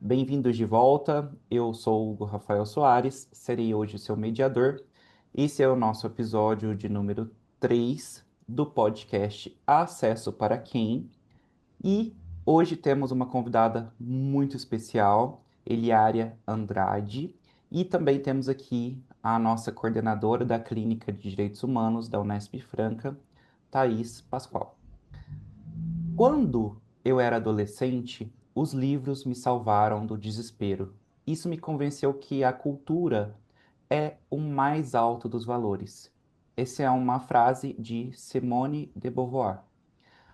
Bem-vindos de volta. Eu sou o Hugo Rafael Soares, serei hoje o seu mediador. Esse é o nosso episódio de número 3 do podcast Acesso para Quem. E hoje temos uma convidada muito especial, Eliária Andrade, e também temos aqui a nossa coordenadora da Clínica de Direitos Humanos da Unesp Franca, Thaís Pascoal. Quando eu era adolescente, os livros me salvaram do desespero. Isso me convenceu que a cultura é o mais alto dos valores. Essa é uma frase de Simone de Beauvoir.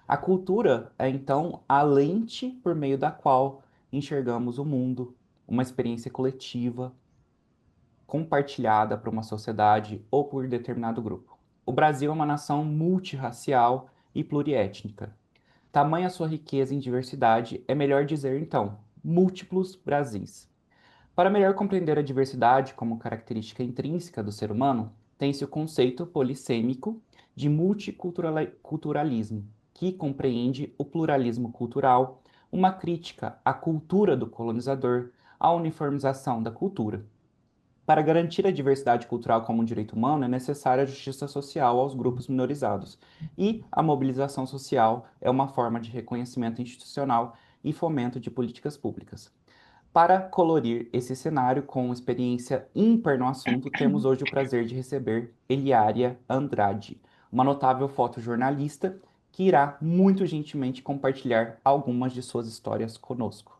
A cultura é então a lente por meio da qual enxergamos o mundo, uma experiência coletiva, compartilhada por uma sociedade ou por determinado grupo. O Brasil é uma nação multirracial e pluriétnica. Tamanha sua riqueza em diversidade, é melhor dizer então, múltiplos Brasis. Para melhor compreender a diversidade como característica intrínseca do ser humano, tem-se o conceito polissêmico de multiculturalismo, que compreende o pluralismo cultural, uma crítica à cultura do colonizador, à uniformização da cultura. Para garantir a diversidade cultural como um direito humano, é necessária a justiça social aos grupos minorizados, e a mobilização social é uma forma de reconhecimento institucional e fomento de políticas públicas. Para colorir esse cenário com experiência ímpar no assunto, temos hoje o prazer de receber Eliária Andrade, uma notável fotojornalista que irá muito gentilmente compartilhar algumas de suas histórias conosco.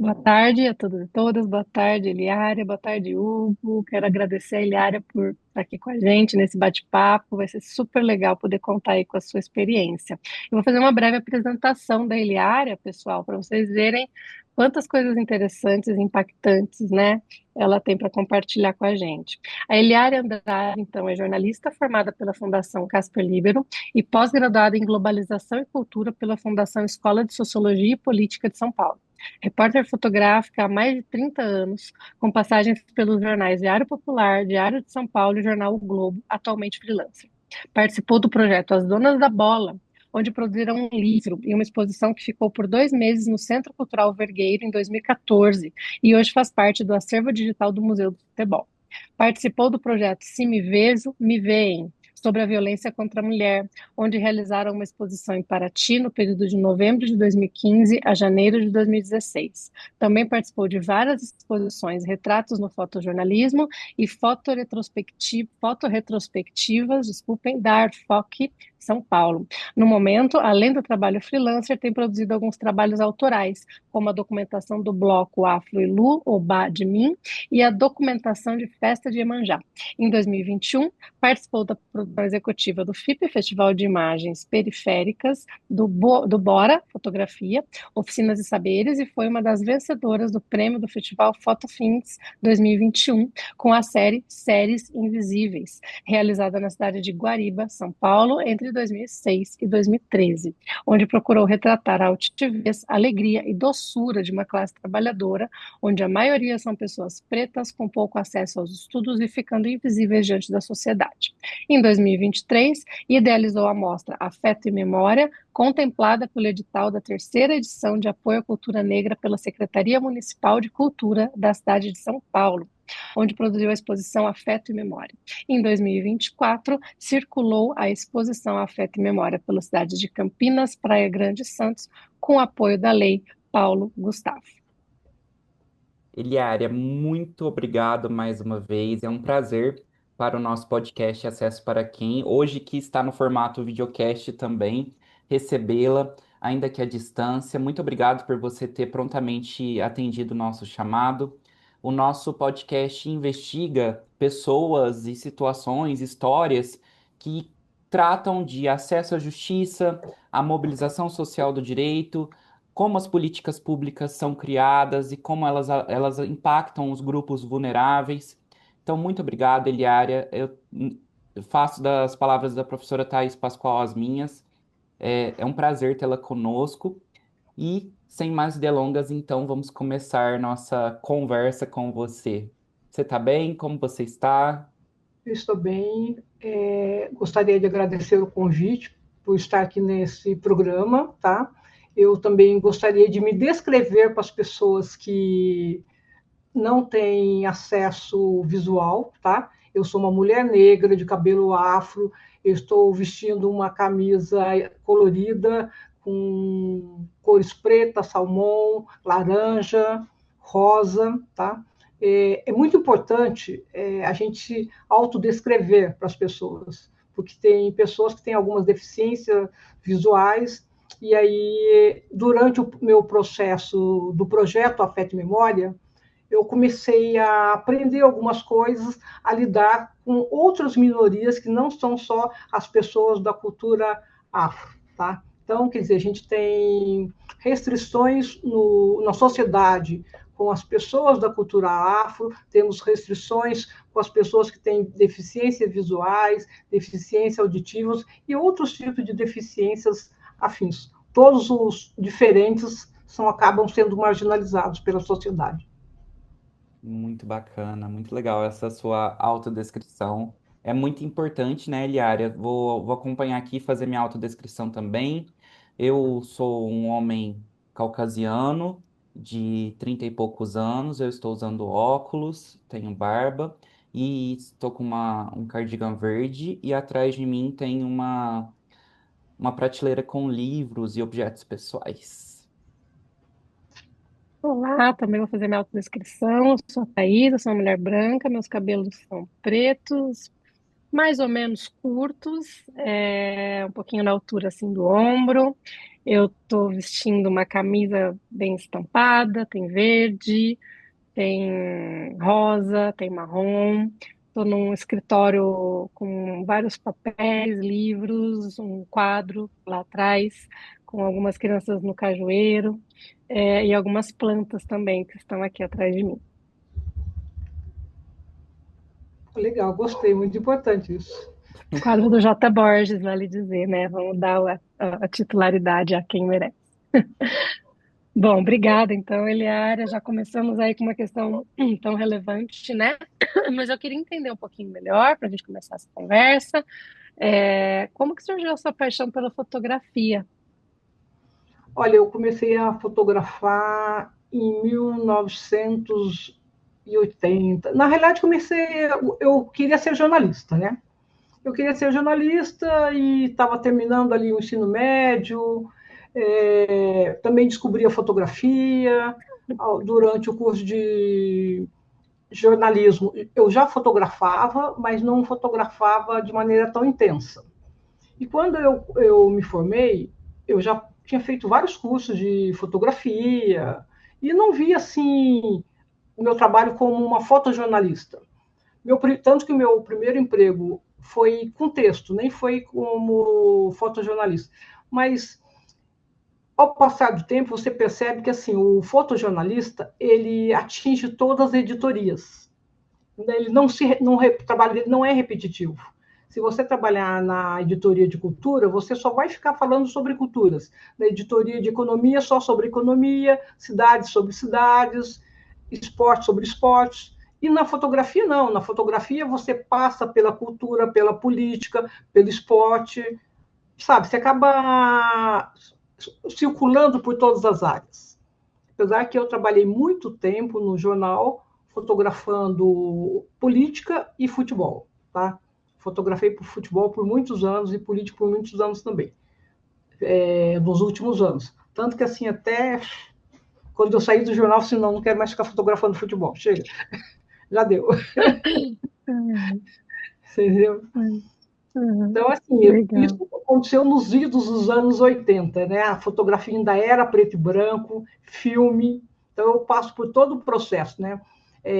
Boa tarde a todos e todas, boa tarde, Eliária, boa tarde, Hugo. Quero agradecer a Eliária por estar aqui com a gente nesse bate-papo, vai ser super legal poder contar aí com a sua experiência. Eu vou fazer uma breve apresentação da Eliária, pessoal, para vocês verem quantas coisas interessantes e impactantes, né, ela tem para compartilhar com a gente. A Eliária Andrade, então, é jornalista formada pela Fundação Casper Libero e pós-graduada em Globalização e Cultura pela Fundação Escola de Sociologia e Política de São Paulo. Repórter fotográfica há mais de 30 anos, com passagens pelos jornais Diário Popular, Diário de São Paulo e Jornal O Globo, atualmente freelancer. Participou do projeto As Donas da Bola, onde produziram um livro e uma exposição que ficou por 2 meses no Centro Cultural Vergueiro em 2014 e hoje faz parte do acervo digital do Museu do Futebol. Participou do projeto Se Me Vejo, Me Veem, sobre a violência contra a mulher, onde realizaram uma exposição em Paraty no período de novembro de 2015 a janeiro de 2016. Também participou de várias exposições, retratos no fotojornalismo e fotoretrospectivas, da Artfoc São Paulo. No momento, além do trabalho freelancer, tem produzido alguns trabalhos autorais, como a documentação do bloco Afro e Lu, Obá de Mim, e a documentação de Festa de Iemanjá. Em 2021, participou da produção executiva do FIP, Festival de Imagens Periféricas, do Bora Fotografia, Oficinas e Saberes, e foi uma das vencedoras do prêmio do Festival Fotofins 2021, com a série Séries Invisíveis, realizada na cidade de Guariba, São Paulo, entre 2006 e 2013, onde procurou retratar a altivez, alegria e doçura de uma classe trabalhadora, onde a maioria são pessoas pretas com pouco acesso aos estudos e ficando invisíveis diante da sociedade. Em 2023, idealizou a mostra Afeto e Memória, contemplada pelo edital da terceira edição de apoio à cultura negra pela Secretaria Municipal de Cultura da cidade de São Paulo, onde produziu a exposição Afeto e Memória. Em 2024, circulou a exposição Afeto e Memória pela cidade de Campinas, Praia Grande e Santos, com apoio da Lei Paulo Gustavo. Eliária, muito obrigado mais uma vez. É um prazer para o nosso podcast Acesso para Quem, hoje que está no formato videocast também, recebê-la, ainda que à distância. Muito obrigado por você ter prontamente atendido o nosso chamado. O nosso podcast investiga pessoas e situações, histórias que tratam de acesso à justiça, à mobilização social do direito, como as políticas públicas são criadas e como elas impactam os grupos vulneráveis. Então, muito obrigado, Eliária. Eu faço das palavras da professora Thais Pascoal as minhas. É um prazer tê-la conosco. E, sem mais delongas, então, vamos começar nossa conversa com você. Você está bem? Como você está? Eu estou bem. Gostaria de agradecer o convite por estar aqui nesse programa, tá? Eu também gostaria de me descrever para as pessoas que não têm acesso visual, tá? Eu sou uma mulher negra de cabelo afro, eu estou vestindo uma camisa colorida com cores preta, salmão, laranja, rosa, tá? É muito importante a gente autodescrever para as pessoas, porque tem pessoas que têm algumas deficiências visuais, e aí, durante o meu processo do projeto Afeto e Memória, eu comecei a aprender algumas coisas, a lidar com outras minorias que não são só as pessoas da cultura afro, tá? Então, quer dizer, a gente tem restrições na sociedade com as pessoas da cultura afro, temos restrições com as pessoas que têm deficiências visuais, deficiências auditivas e outros tipos de deficiências afins. Todos os diferentes acabam sendo marginalizados pela sociedade. Muito bacana, muito legal essa sua autodescrição. É muito importante, né, Eliária? Vou acompanhar aqui e fazer minha autodescrição também. Eu sou um homem caucasiano, de 30 e poucos anos. Eu estou usando óculos, tenho barba e estou com um cardigan verde. E atrás de mim tem uma prateleira com livros e objetos pessoais. Olá, também vou fazer minha autodescrição. Eu sou a Thaís, eu sou uma mulher branca, meus cabelos são pretos, mais ou menos curtos, um pouquinho na altura assim do ombro. Eu estou vestindo uma camisa bem estampada, tem verde, tem rosa, tem marrom. Estou num escritório com vários papéis, livros, um quadro lá atrás, com algumas crianças no cajueiro, e algumas plantas também que estão aqui atrás de mim. Legal, gostei, muito importante isso. Quadro do J. Borges, vale dizer, né? Vamos dar a titularidade a quem merece. Bom, obrigada. Então, Eliara, já começamos aí com uma questão tão relevante, né? Mas eu queria entender um pouquinho melhor para a gente começar essa conversa. Como que surgiu a sua paixão pela fotografia? Olha, eu comecei a fotografar em 1980. Na realidade, eu queria ser jornalista, né? Eu queria ser jornalista e estava terminando ali o ensino médio. Também descobri a fotografia durante o curso de jornalismo. Eu já fotografava, mas não fotografava de maneira tão intensa. E quando eu me formei, eu já tinha feito vários cursos de fotografia e não via assim o meu trabalho como uma fotojornalista. Tanto que o meu primeiro emprego foi com texto, nem foi como fotojornalista. Mas ao passar do tempo, você percebe que assim o fotojornalista ele atinge todas as editorias. Ele o trabalho dele não é repetitivo. Se você trabalhar na editoria de cultura, você só vai ficar falando sobre culturas. Na editoria de economia, só sobre economia, cidades sobre cidades, esporte sobre esportes. E na fotografia, não. Na fotografia, você passa pela cultura, pela política, pelo esporte. Sabe, você acaba circulando por todas as áreas. Apesar que eu trabalhei muito tempo no jornal fotografando política e futebol, tá? Fotografei por futebol por muitos anos e política por muitos anos também, nos últimos anos. Tanto que, assim, até quando eu saí do jornal, assim, não quero mais ficar fotografando futebol. Chega, já deu. Entendeu? Então, assim, isso Legal. aconteceu nos idos dos anos 80, né? A fotografia ainda era preto e branco, filme. Então, eu passo por todo o processo, né?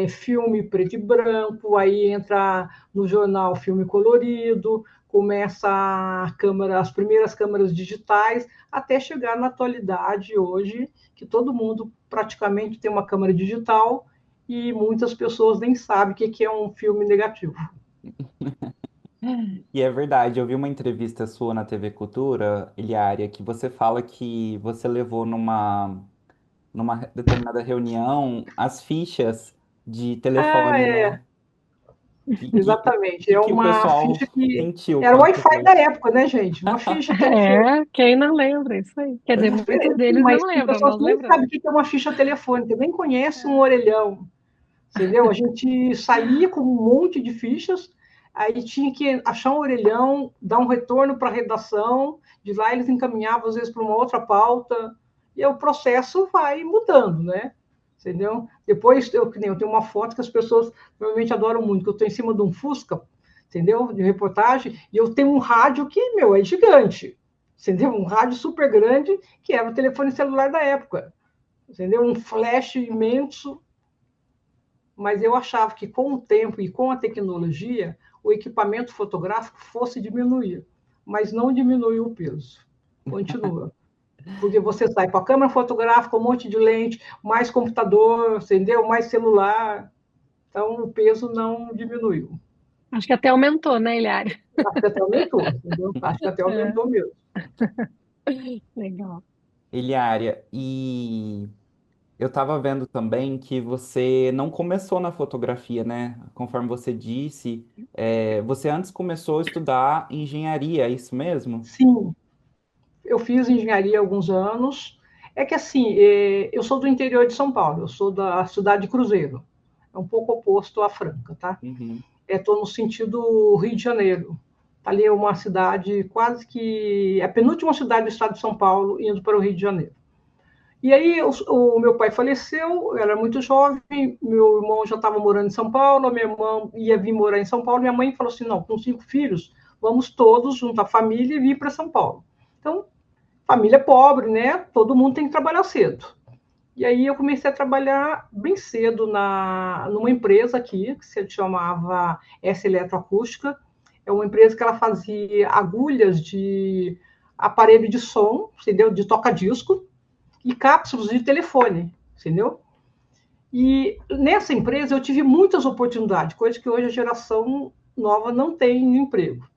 Filme preto e branco, aí entra no jornal filme colorido, começa as primeiras câmeras digitais, até chegar na atualidade hoje, que todo mundo praticamente tem uma câmera digital e muitas pessoas nem sabem o que é um filme negativo. E é verdade, eu vi uma entrevista sua na TV Cultura, Eliária, que você fala que você levou numa determinada reunião as fichas de Ah, telefone, é. né? Exatamente. É Que o uma pessoal ficha que sentiu era o quando Wi-Fi chegou? da época, né, gente? Uma ficha telefônica. Quem não lembra, isso aí. Quer dizer, muitos deles Mas não tem lembram, pessoas nós que nem sabem lembramos. o que é uma ficha telefônica, nem conhecem um orelhão, entendeu? A gente saía com um monte de fichas, aí tinha que achar um orelhão, dar um retorno para a redação, de lá eles encaminhavam, às vezes, para uma outra pauta, e aí o processo vai mudando, né? Entendeu? Depois, eu tenho uma foto que as pessoas normalmente adoram muito, que eu estou em cima de um Fusca, entendeu? De reportagem, e eu tenho um rádio que, meu, é gigante, entendeu? Um rádio super grande, que era o telefone celular da época, entendeu? Um flash imenso, mas eu achava que com o tempo e com a tecnologia, o equipamento fotográfico fosse diminuir, mas não diminuiu o peso, continua. Porque você sai com a câmera fotográfica, um monte de lente, mais computador, entendeu? Mais celular, então o peso não diminuiu. Acho que até aumentou, né, Ilhária? Acho que até aumentou, entendeu? Acho que até É, aumentou mesmo. legal. Eliária, e eu estava vendo também que você não começou na fotografia, né? Conforme você disse, você antes começou a estudar engenharia, é isso mesmo? Sim, eu fiz engenharia há alguns anos. É que assim, eu sou do interior de São Paulo, eu sou da cidade de Cruzeiro. É um pouco oposto à Franca, tá? Uhum. Estou no sentido Rio de Janeiro. Ali é uma cidade quase que é a penúltima cidade do estado de São Paulo, indo para o Rio de Janeiro. E aí o meu pai faleceu, eu era muito jovem, meu irmão já estava morando em São Paulo, a minha irmã ia vir morar em São Paulo, minha mãe falou assim, não, com 5 filhos, vamos todos juntar a família e vir para São Paulo. Então, família pobre, né? Todo mundo tem que trabalhar cedo. E aí eu comecei a trabalhar bem cedo numa empresa aqui, que se chamava S Eletroacústica. É uma empresa que ela fazia agulhas de aparelho de som, entendeu? De toca-disco e cápsulas de telefone, entendeu? E nessa empresa eu tive muitas oportunidades, coisa que hoje a geração nova não tem no emprego.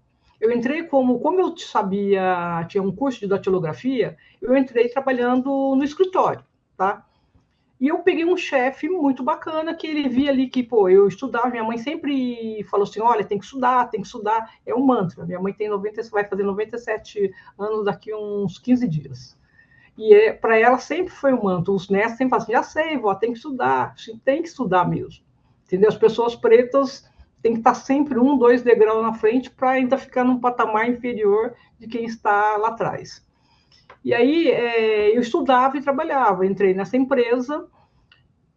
Eu entrei como eu sabia, tinha um curso de datilografia, eu entrei trabalhando no escritório, tá? E eu peguei um chefe muito bacana que ele via ali que, pô, eu estudava, minha mãe sempre falou assim, olha, tem que estudar, é um mantra. Minha mãe tem 90, vai fazer 97 anos daqui uns 15 dias. E para ela sempre foi um manto. Os netos sempre falam assim, já sei, vó, tem que estudar mesmo. Entendeu? As pessoas pretas têm que estar sempre 1, 2 degraus na frente para ainda ficar num patamar inferior de quem está lá atrás. E aí eu estudava e trabalhava, entrei nessa empresa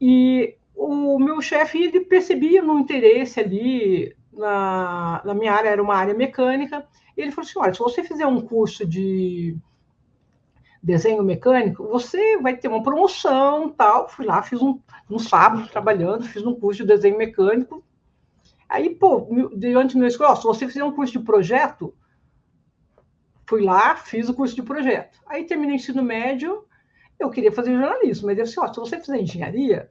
e o meu chefe ele percebia no interesse ali na minha área, era uma área mecânica, e ele falou assim, olha, se você fizer um curso de desenho mecânico, você vai ter uma promoção, tal. Fui lá, fiz um sábado trabalhando, fiz um curso de desenho mecânico. Aí, pô, diante do meu escola, se você fizer um curso de projeto, fui lá, fiz o curso de projeto. Aí terminei o ensino médio, eu queria fazer jornalismo, mas eu disse, ó, se você fizer engenharia,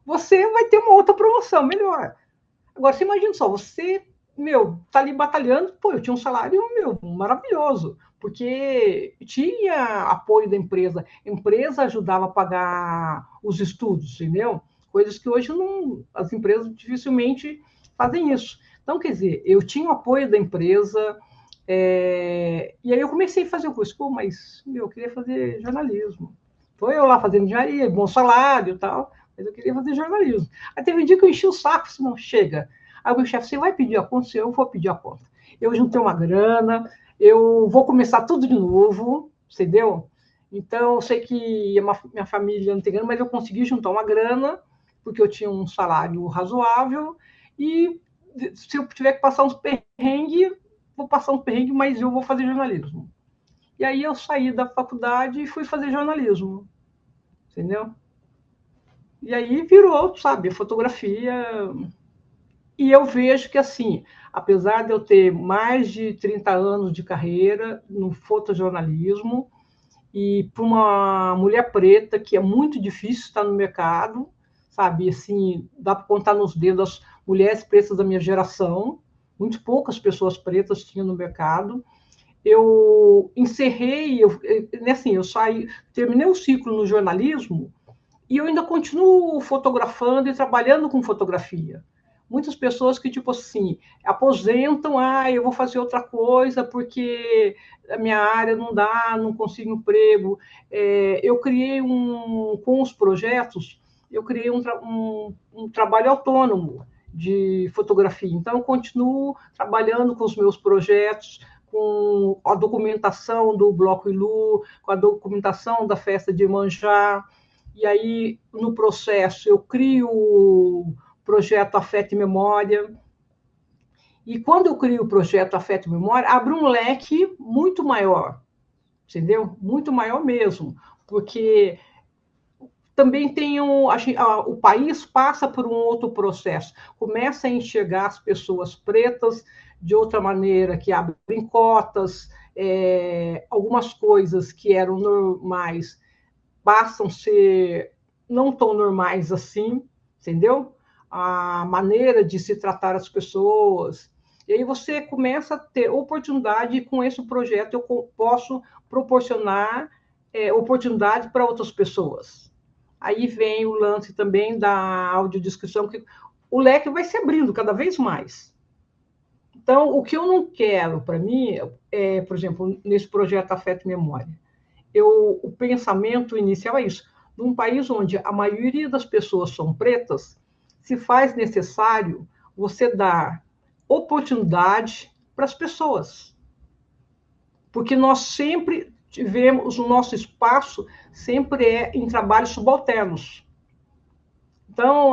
você vai ter uma outra promoção, melhor. Agora, você imagina só, você, meu, tá ali batalhando, pô, eu tinha um salário, meu, maravilhoso, porque tinha apoio da empresa, a empresa ajudava a pagar os estudos, entendeu? Coisas que hoje não, as empresas dificilmente fazem isso. Então, quer dizer, eu tinha o apoio da empresa, e aí eu comecei a fazer o curso, pô, mas, meu, eu queria fazer jornalismo. Foi eu lá fazendo engenharia, bom salário e tal, mas eu queria fazer jornalismo. Aí teve um dia que eu enchi o saco, disse, não, chega. Aí o meu chefe, você vai pedir a conta? Eu vou pedir a conta. Eu juntei uma grana, eu vou começar tudo de novo, entendeu? Então, eu sei que minha família não tem grana, mas eu consegui juntar uma grana, porque eu tinha um salário razoável, e se eu tiver que passar uns perrengues, vou passar uns perrengues, mas eu vou fazer jornalismo. E aí eu saí da faculdade e fui fazer jornalismo, entendeu? E aí virou, sabe, fotografia. E eu vejo que, assim, apesar de eu ter mais de 30 anos de carreira no fotojornalismo, e para uma mulher preta, que é muito difícil estar no mercado, sabe, assim, dá para contar nos dedos as mulheres pretas da minha geração, muito poucas pessoas pretas tinham no mercado. Eu encerrei, assim, eu saí, terminei o ciclo no jornalismo, e eu ainda continuo fotografando e trabalhando com fotografia. muitas pessoas que, tipo assim, aposentam, eu vou fazer outra coisa porque a minha área não dá, não consigo emprego. Eu criei com os projetos, eu criei um trabalho autônomo de fotografia. Então, eu continuo trabalhando com os meus projetos, com a documentação do Bloco Ilu, com a documentação da festa de Iemanjá, e aí, no processo, eu crio o projeto Afeto e Memória, e quando eu crio o projeto Afeto e Memória, abre um leque muito maior, entendeu? Muito maior mesmo, porque também tem o país passa por um outro processo, começa a enxergar as pessoas pretas de outra maneira, que abrem cotas, algumas coisas que eram normais passam a ser não tão normais assim, entendeu? A maneira de se tratar as pessoas. E aí você começa a ter oportunidade, e com esse projeto eu posso proporcionar oportunidade para outras pessoas. Aí vem o lance também da audiodescrição, que o leque vai se abrindo cada vez mais. Então, o que eu não quero para mim, por exemplo, nesse projeto Afeto e Memória, o pensamento inicial é isso. Num país onde a maioria das pessoas são pretas, se faz necessário você dar oportunidade para as pessoas. Porque nós sempre tivemos, o nosso espaço sempre é em trabalhos subalternos. Então,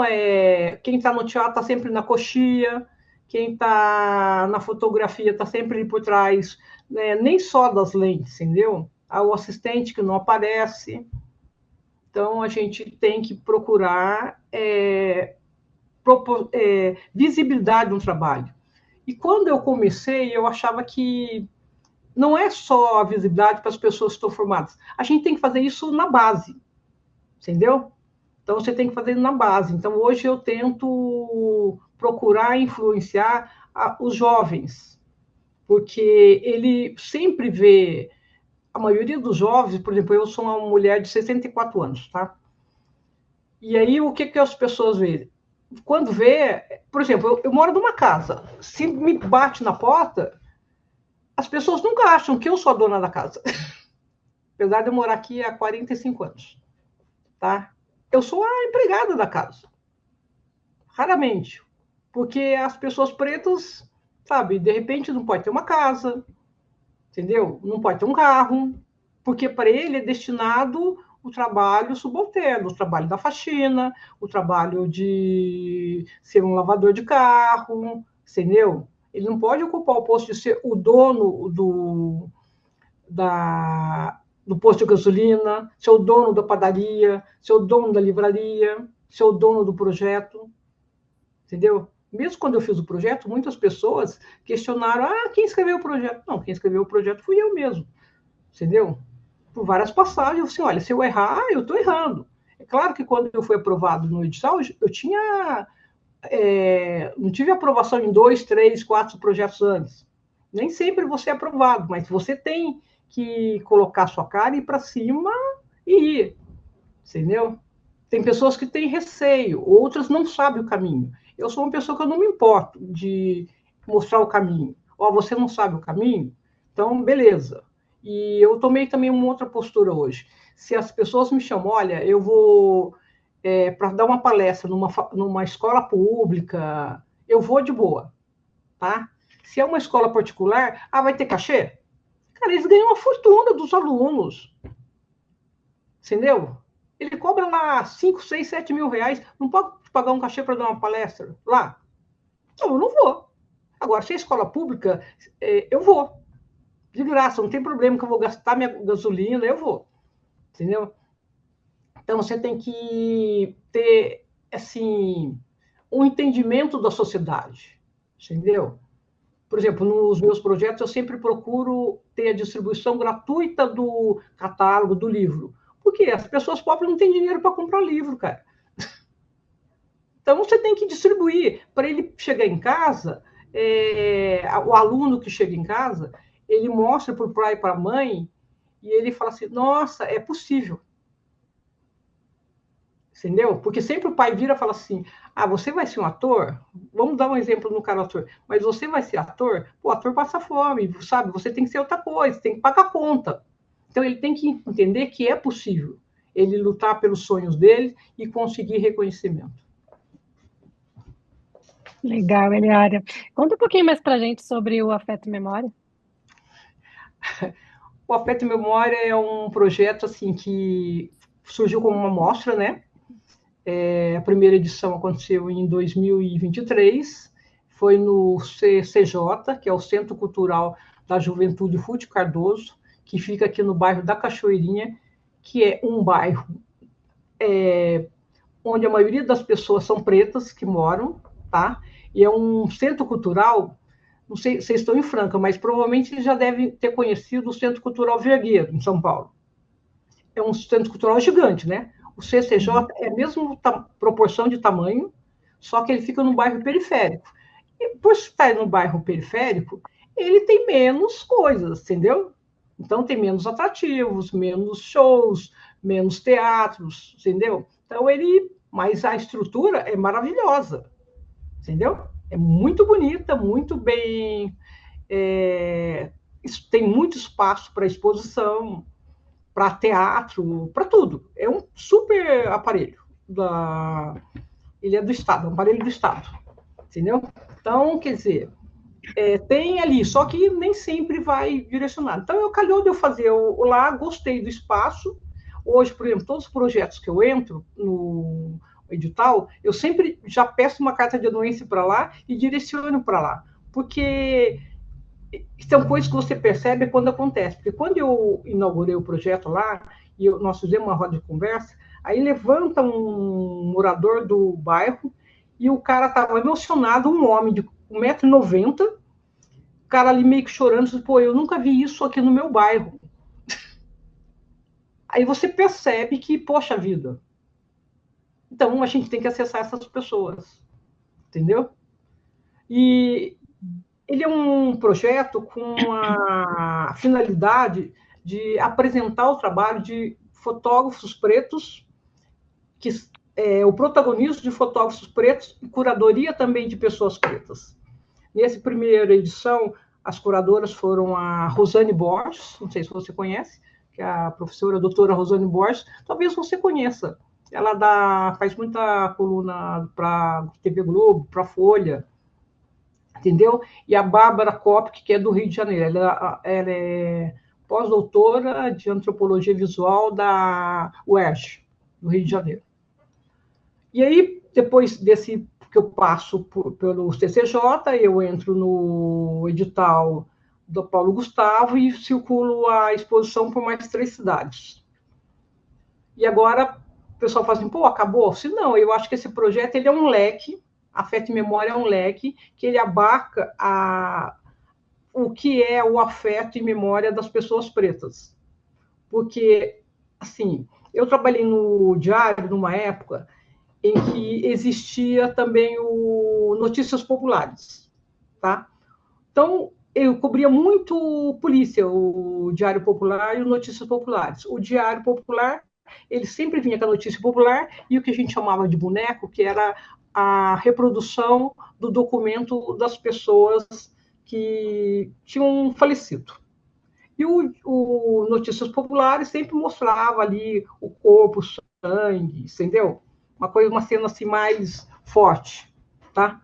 quem está no teatro está sempre na coxia, quem está na fotografia está sempre por trás, né? Nem só das lentes, entendeu? Há o assistente que não aparece. Então, a gente tem que procurar visibilidade no trabalho. E quando eu comecei, eu achava que não é só a visibilidade para as pessoas que estão formadas. A gente tem que fazer isso na base, entendeu? Então, você tem que fazer na base. Então, hoje eu tento procurar influenciar os jovens, porque ele sempre vê, a maioria dos jovens, por exemplo, eu sou uma mulher de 64 anos, tá? E aí, o que as pessoas veem? Quando vê, por exemplo, eu moro numa casa, se me bate na porta, as pessoas nunca acham que eu sou a dona da casa. Apesar de eu morar aqui há 45 anos, tá? Eu sou a empregada da casa. Raramente. Porque as pessoas pretas, sabe, de repente não pode ter uma casa, entendeu? Não pode ter um carro, porque para ele é destinado o trabalho subalterno, o trabalho da faxina, o trabalho de ser um lavador de carro, entendeu? Ele não pode ocupar o posto de ser o dono do posto de gasolina, ser o dono da padaria, ser o dono da livraria, ser o dono do projeto, entendeu? Mesmo quando eu fiz o projeto, muitas pessoas questionaram, quem escreveu o projeto? Não, quem escreveu o projeto fui eu mesmo, entendeu? Por várias passagens, eu assim, olha, se eu errar, eu estou errando. É claro que quando eu fui aprovado no edital, eu tinha... não tive aprovação em 2, 3, 4 projetos antes. Nem sempre você é aprovado, mas você tem que colocar sua cara e ir para cima e ir, entendeu? Tem pessoas que têm receio, outras não sabem o caminho. Eu sou uma pessoa que eu não me importo de mostrar o caminho. Você não sabe o caminho? Então, beleza. E eu tomei também uma outra postura hoje. Se as pessoas me chamam, olha, eu vou para dar uma palestra numa escola pública, eu vou de boa, tá? Se é uma escola particular, vai ter cachê? Cara, eles ganham uma fortuna dos alunos, entendeu? Ele cobra lá 5, 6, 7 mil reais, não pode pagar um cachê para dar uma palestra lá? Não, eu não vou. Agora, se é escola pública, eu vou. De graça, não tem problema que eu vou gastar minha gasolina, eu vou. Entendeu? Então, você tem que ter, assim, um entendimento da sociedade. Entendeu? Por exemplo, nos meus projetos, eu sempre procuro ter a distribuição gratuita do catálogo, do livro. Porque as pessoas pobres não têm dinheiro para comprar livro, cara. Então, você tem que distribuir. Para ele chegar em casa, o aluno que chega em casa, ele mostra para o pai e para a mãe, e ele fala assim, nossa, é possível. entendeu? Porque sempre o pai vira e fala assim, você vai ser um ator? Vamos dar um exemplo no cara ator. Mas você vai ser ator? O ator passa fome, sabe? Você tem que ser outra coisa, tem que pagar a conta. Então ele tem que entender que é possível ele lutar pelos sonhos dele e conseguir reconhecimento. Legal, Eliara. Conta um pouquinho mais para a gente sobre o Afeto e Memória. O Afeto e Memória é um projeto assim que surgiu como uma mostra, né? A primeira edição aconteceu em 2023, foi no CCJ, que é o Centro Cultural da Juventude Ruth Cardoso, que fica aqui no bairro da Cachoeirinha, que é um bairro onde a maioria das pessoas são pretas que moram, tá? E é um centro cultural, não sei, vocês estão em Franca, mas provavelmente já devem ter conhecido o Centro Cultural Vergueiro, em São Paulo. É um centro cultural gigante, né? O CCJ é a mesma proporção de tamanho, só que ele fica no bairro periférico. E por estar no bairro periférico, ele tem menos coisas, entendeu? Então tem menos atrativos, menos shows, menos teatros, entendeu? Então mas a estrutura é maravilhosa, entendeu? É muito bonita, muito bem, tem muito espaço para exposição, para teatro, para tudo. É um super aparelho. Ele é do Estado, é um aparelho do Estado. Entendeu? Então, quer dizer, tem ali, só que nem sempre vai direcionado. Então, calhou de eu fazer lá, gostei do espaço. Hoje, por exemplo, todos os projetos que eu entro no edital, eu sempre já peço uma carta de anuência para lá e direciono para lá. Porque são coisas que você percebe quando acontece. Porque quando eu inaugurei o projeto lá, e nós fizemos uma roda de conversa, aí levanta um morador do bairro e o cara estava emocionado, um homem de 1,90 m, o cara ali meio que chorando, disse, pô, eu nunca vi isso aqui no meu bairro. Aí você percebe que, poxa vida, então a gente tem que acessar essas pessoas, entendeu? E ele é um projeto com a finalidade de apresentar o trabalho de fotógrafos pretos, que o protagonismo de fotógrafos pretos e curadoria também de pessoas pretas. Nessa primeira edição, as curadoras foram a Rosane Borges, não sei se você conhece, que é a professora a doutora Rosane Borges, talvez você conheça. Ela faz muita coluna para TV Globo, para Folha, entendeu? E a Bárbara Kopke, que é do Rio de Janeiro. Ela é pós-doutora de antropologia visual da UERJ, do Rio de Janeiro. E aí, depois desse que eu passo pelo CCJ, eu entro no edital do Paulo Gustavo e circulo a exposição por mais 3 cidades. E agora o pessoal fala assim, pô, acabou? Se não, eu acho que esse projeto ele é um leque, Afeto e Memória é um leque, que ele abarca o que é o afeto e memória das pessoas pretas. Porque, assim, eu trabalhei no Diário numa época em que existia também o Notícias Populares, tá? Então, eu cobria muito polícia, o Diário Popular e o Notícias Populares. O Diário Popular, ele sempre vinha com a notícia popular e o que a gente chamava de boneco, que era a reprodução do documento das pessoas que tinham falecido. E o Notícias Populares sempre mostrava ali o corpo, o sangue, entendeu? Uma cena assim mais forte, tá?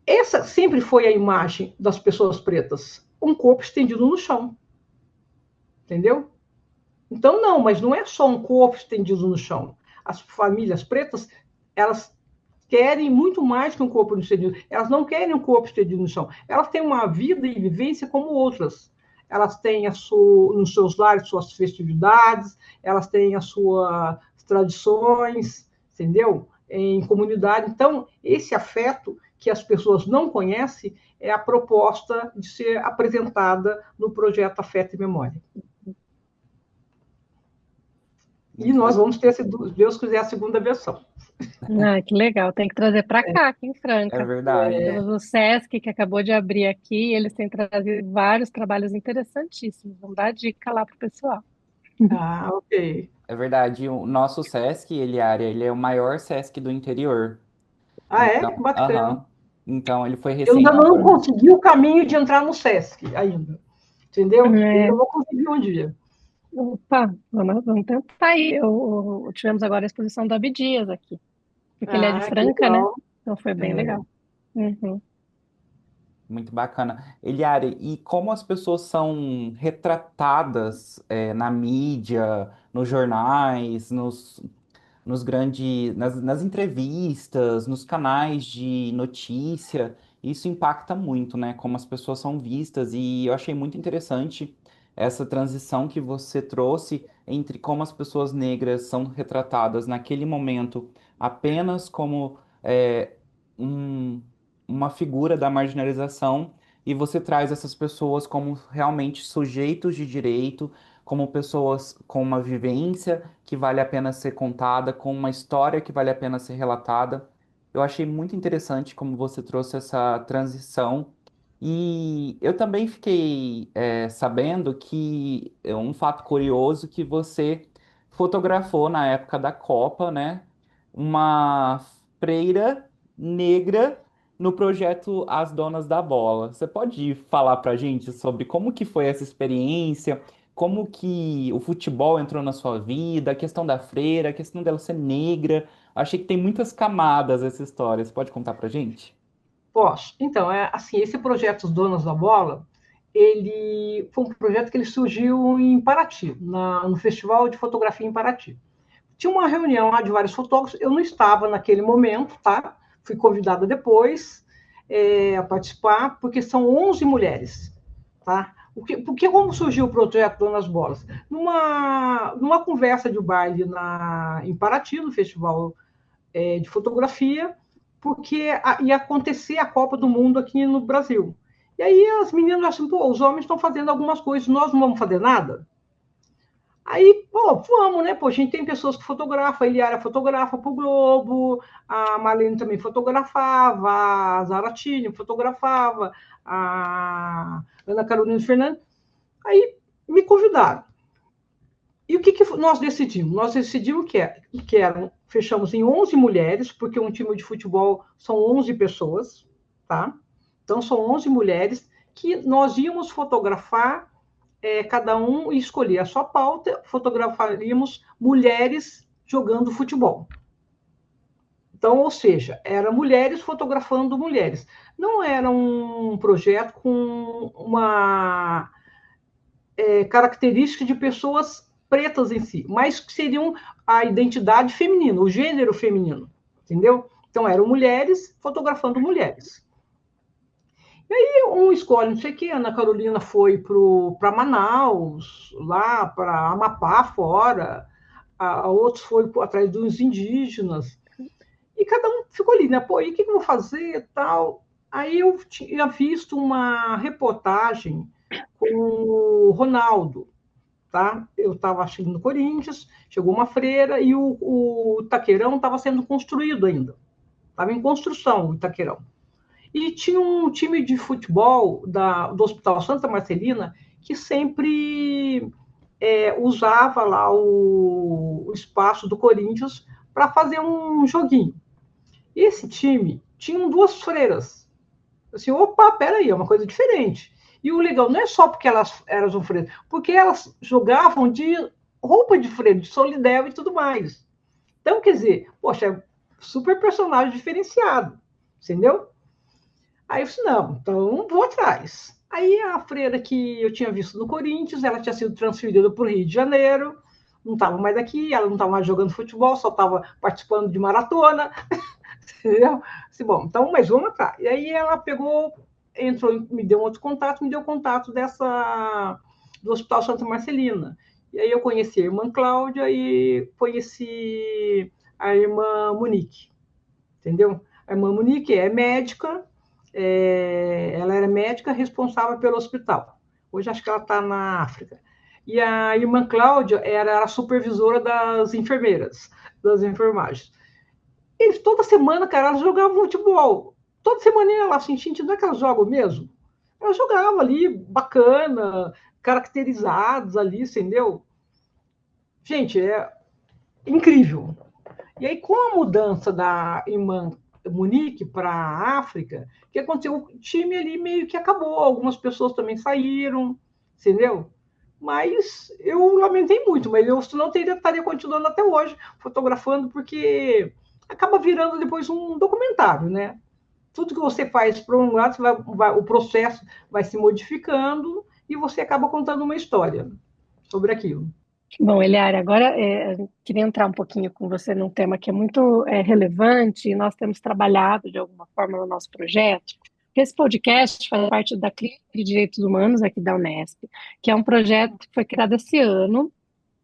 Essa sempre foi a imagem das pessoas pretas, um corpo estendido no chão, entendeu? Então não, mas não é só um corpo estendido no chão. As famílias pretas, elas querem muito mais que um corpo estendido. Elas não querem um corpo estendido no chão. Elas têm uma vida e vivência como outras. Elas têm nos seus lares suas festividades, elas têm as suas tradições, entendeu? Em comunidade. Então, esse afeto que as pessoas não conhecem é a proposta de ser apresentada no projeto Afeto e Memória. E nós vamos ter, se Deus quiser, a segunda versão. Que legal, tem que trazer para cá, aqui em Franca. É verdade. Temos o Sesc, que acabou de abrir aqui, e eles têm trazido vários trabalhos interessantíssimos. Vamos dar dica lá para o pessoal. Ah, ok. É verdade, o nosso Sesc, ele é o maior Sesc do interior. Ah, é? Então, Bacana. aham. Então, ele foi Eu ainda não recém-inaugurado. consegui o caminho de entrar no Sesc ainda, entendeu? Eu É, ainda vou conseguir um dia. opa, vamos tentar aí. Tivemos agora a exposição do Abdias aqui, porque ele é de Ah, que Franca, né? legal. Então foi bem É. legal. Uhum. Muito bacana. Eliare, e como as pessoas são retratadas na mídia, nos jornais, nos grandes, nas entrevistas, nos canais de notícia, isso impacta muito, né? Como as pessoas são vistas, e eu achei muito interessante essa transição que você trouxe entre como as pessoas negras são retratadas naquele momento apenas como um- uma figura da marginalização, e você traz essas pessoas como realmente sujeitos de direito, como pessoas com uma vivência que vale a pena ser contada, com uma história que vale a pena ser relatada. Eu achei muito interessante como você trouxe essa transição. E eu também fiquei sabendo que é um fato curioso que você fotografou na época da Copa, né? Uma freira negra no projeto As Donas da Bola. Você pode falar pra gente sobre como que foi essa experiência? Como que o futebol entrou na sua vida, a questão da freira, a questão dela ser negra. Achei que tem muitas camadas essa história. Você pode contar pra gente? Posso. Então, assim, esse projeto Os Donos da Bola, ele foi um projeto que ele surgiu em Paraty, no Festival de Fotografia em Paraty. Tinha uma reunião lá de vários fotógrafos, eu não estava naquele momento, tá? Fui convidada depois a participar, porque são 11 mulheres, tá? Porque como surgiu o projeto Donas Bolas? Numa conversa de baile em Paraty, no Festival de Fotografia, porque ia acontecer a Copa do Mundo aqui no Brasil. E aí as meninas acham, pô, os homens estão fazendo algumas coisas, nós não vamos fazer nada? Aí, pô, vamos, né? Pô, a gente tem pessoas que fotografam, a Eliara fotografa para o Globo, a Marlene também fotografava, a Zaratini fotografava, a Ana Carolina Fernandes. Aí me convidaram. E o que nós decidimos? Nós decidimos fechamos em 11 mulheres, porque um time de futebol são 11 pessoas, tá? Então, são 11 mulheres que nós íamos fotografar, cada um escolher a sua pauta, fotografaríamos mulheres jogando futebol. Então, ou seja, eram mulheres fotografando mulheres. Não era um projeto com uma característica de pessoas pretas em si, mas que seriam a identidade feminina, o gênero feminino, entendeu? Então, eram mulheres fotografando mulheres. E aí, um escolhe, não sei o que, a Ana Carolina foi para Manaus, lá para Amapá, fora, outros foram atrás dos indígenas, e cada um ficou ali, né? Pô, e o que eu vou fazer tal? Aí eu tinha visto uma reportagem com o Ronaldo, tá? Eu estava assistindo no Corinthians, chegou uma freira e o Itaquerão estava sendo construído ainda. Estava em construção o Itaquerão. E tinha um time de futebol do Hospital Santa Marcelina que sempre usava lá o espaço do Corinthians para fazer um joguinho. E esse time tinha duas freiras. Assim, opa, peraí, é uma coisa diferente. E o legal não é só porque elas eram freiras, porque elas jogavam de roupa de freira, de solidel e tudo mais. Então, quer dizer, poxa, é super personagem diferenciado, entendeu? Aí eu disse, não, então vou atrás. Aí a freira que eu tinha visto no Corinthians, ela tinha sido transferida para o Rio de Janeiro, não estava mais aqui, ela não estava mais jogando futebol, só estava participando de maratona, entendeu? Disse, bom, então, mas vamos atrás. E aí ela pegou, entrou, me deu um outro contato, me deu contato do Hospital Santa Marcelina. E aí eu conheci a irmã Cláudia e conheci a irmã Monique, entendeu? A irmã Monique é médica, ela era médica responsável pelo hospital. Hoje acho que ela está na África. E a irmã Cláudia era a supervisora das enfermeiras, das enfermagens. Eles, toda semana, cara, elas jogavam futebol. Toda semana ela assim, gente, não é que elas jogam mesmo? Elas jogavam ali, bacana, caracterizados ali, entendeu? Gente, é incrível. E aí, com a mudança da irmã Monique para a África, o que aconteceu? O time ali meio que acabou, algumas pessoas também saíram, entendeu? Mas eu lamentei muito, mas eu não estaria continuando até hoje fotografando, porque acaba virando depois um documentário, né? Tudo que você faz por um lado, o processo vai se modificando e você acaba contando uma história sobre aquilo. Bom, Eliara, agora queria entrar um pouquinho com você num tema que é muito relevante e nós temos trabalhado de alguma forma no nosso projeto. Esse podcast faz parte da Clínica de Direitos Humanos aqui da Unesp, que é um projeto que foi criado esse ano.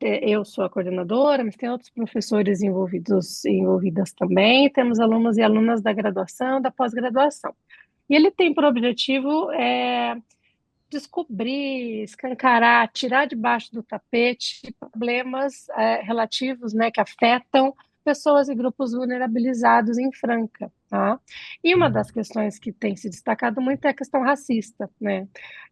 Eu sou a coordenadora, mas tem outros professores envolvidas também. Temos alunos e alunas da graduação, da pós-graduação. E ele tem por objetivo descobrir, escancarar, tirar debaixo do tapete problemas relativos, né, que afetam pessoas e grupos vulnerabilizados em Franca, tá? E uma das questões que tem se destacado muito é a questão racista, né?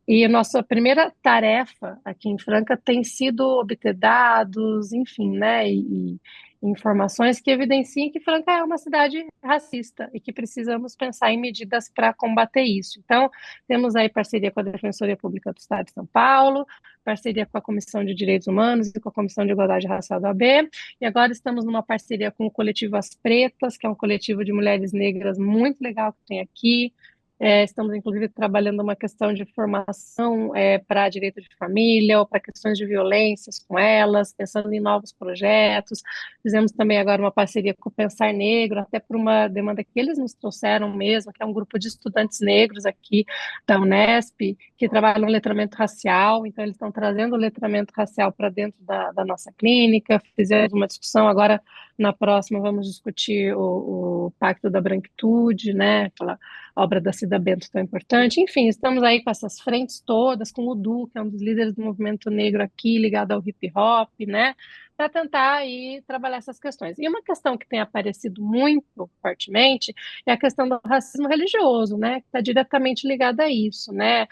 E a nossa primeira tarefa aqui em Franca tem sido obter dados, enfim, né, e informações que evidenciem que Franca é uma cidade racista e que precisamos pensar em medidas para combater isso. Então, temos aí parceria com a Defensoria Pública do Estado de São Paulo, parceria com a Comissão de Direitos Humanos e com a Comissão de Igualdade Racial da AB, e agora estamos numa parceria com o coletivo As Pretas, que é um coletivo de mulheres negras muito legal que tem aqui. Estamos, inclusive, trabalhando uma questão de formação para direito de família ou para questões de violências com elas, pensando em novos projetos. Fizemos também agora uma parceria com o Pensar Negro, até por uma demanda que eles nos trouxeram mesmo, que é um grupo de estudantes negros aqui da Unesp, que trabalham no letramento racial. Então, eles estão trazendo o letramento racial para dentro da nossa clínica. Fizemos uma discussão agora. Na próxima, vamos discutir o Pacto da Branquitude, né? Aquela obra da Cida Bento tão importante. Enfim, estamos aí com essas frentes todas, com o Du, que é um dos líderes do movimento negro aqui, ligado ao hip hop, né? Para tentar aí trabalhar essas questões. E uma questão que tem aparecido muito fortemente é a questão do racismo religioso, né? Que está diretamente ligada a isso, né?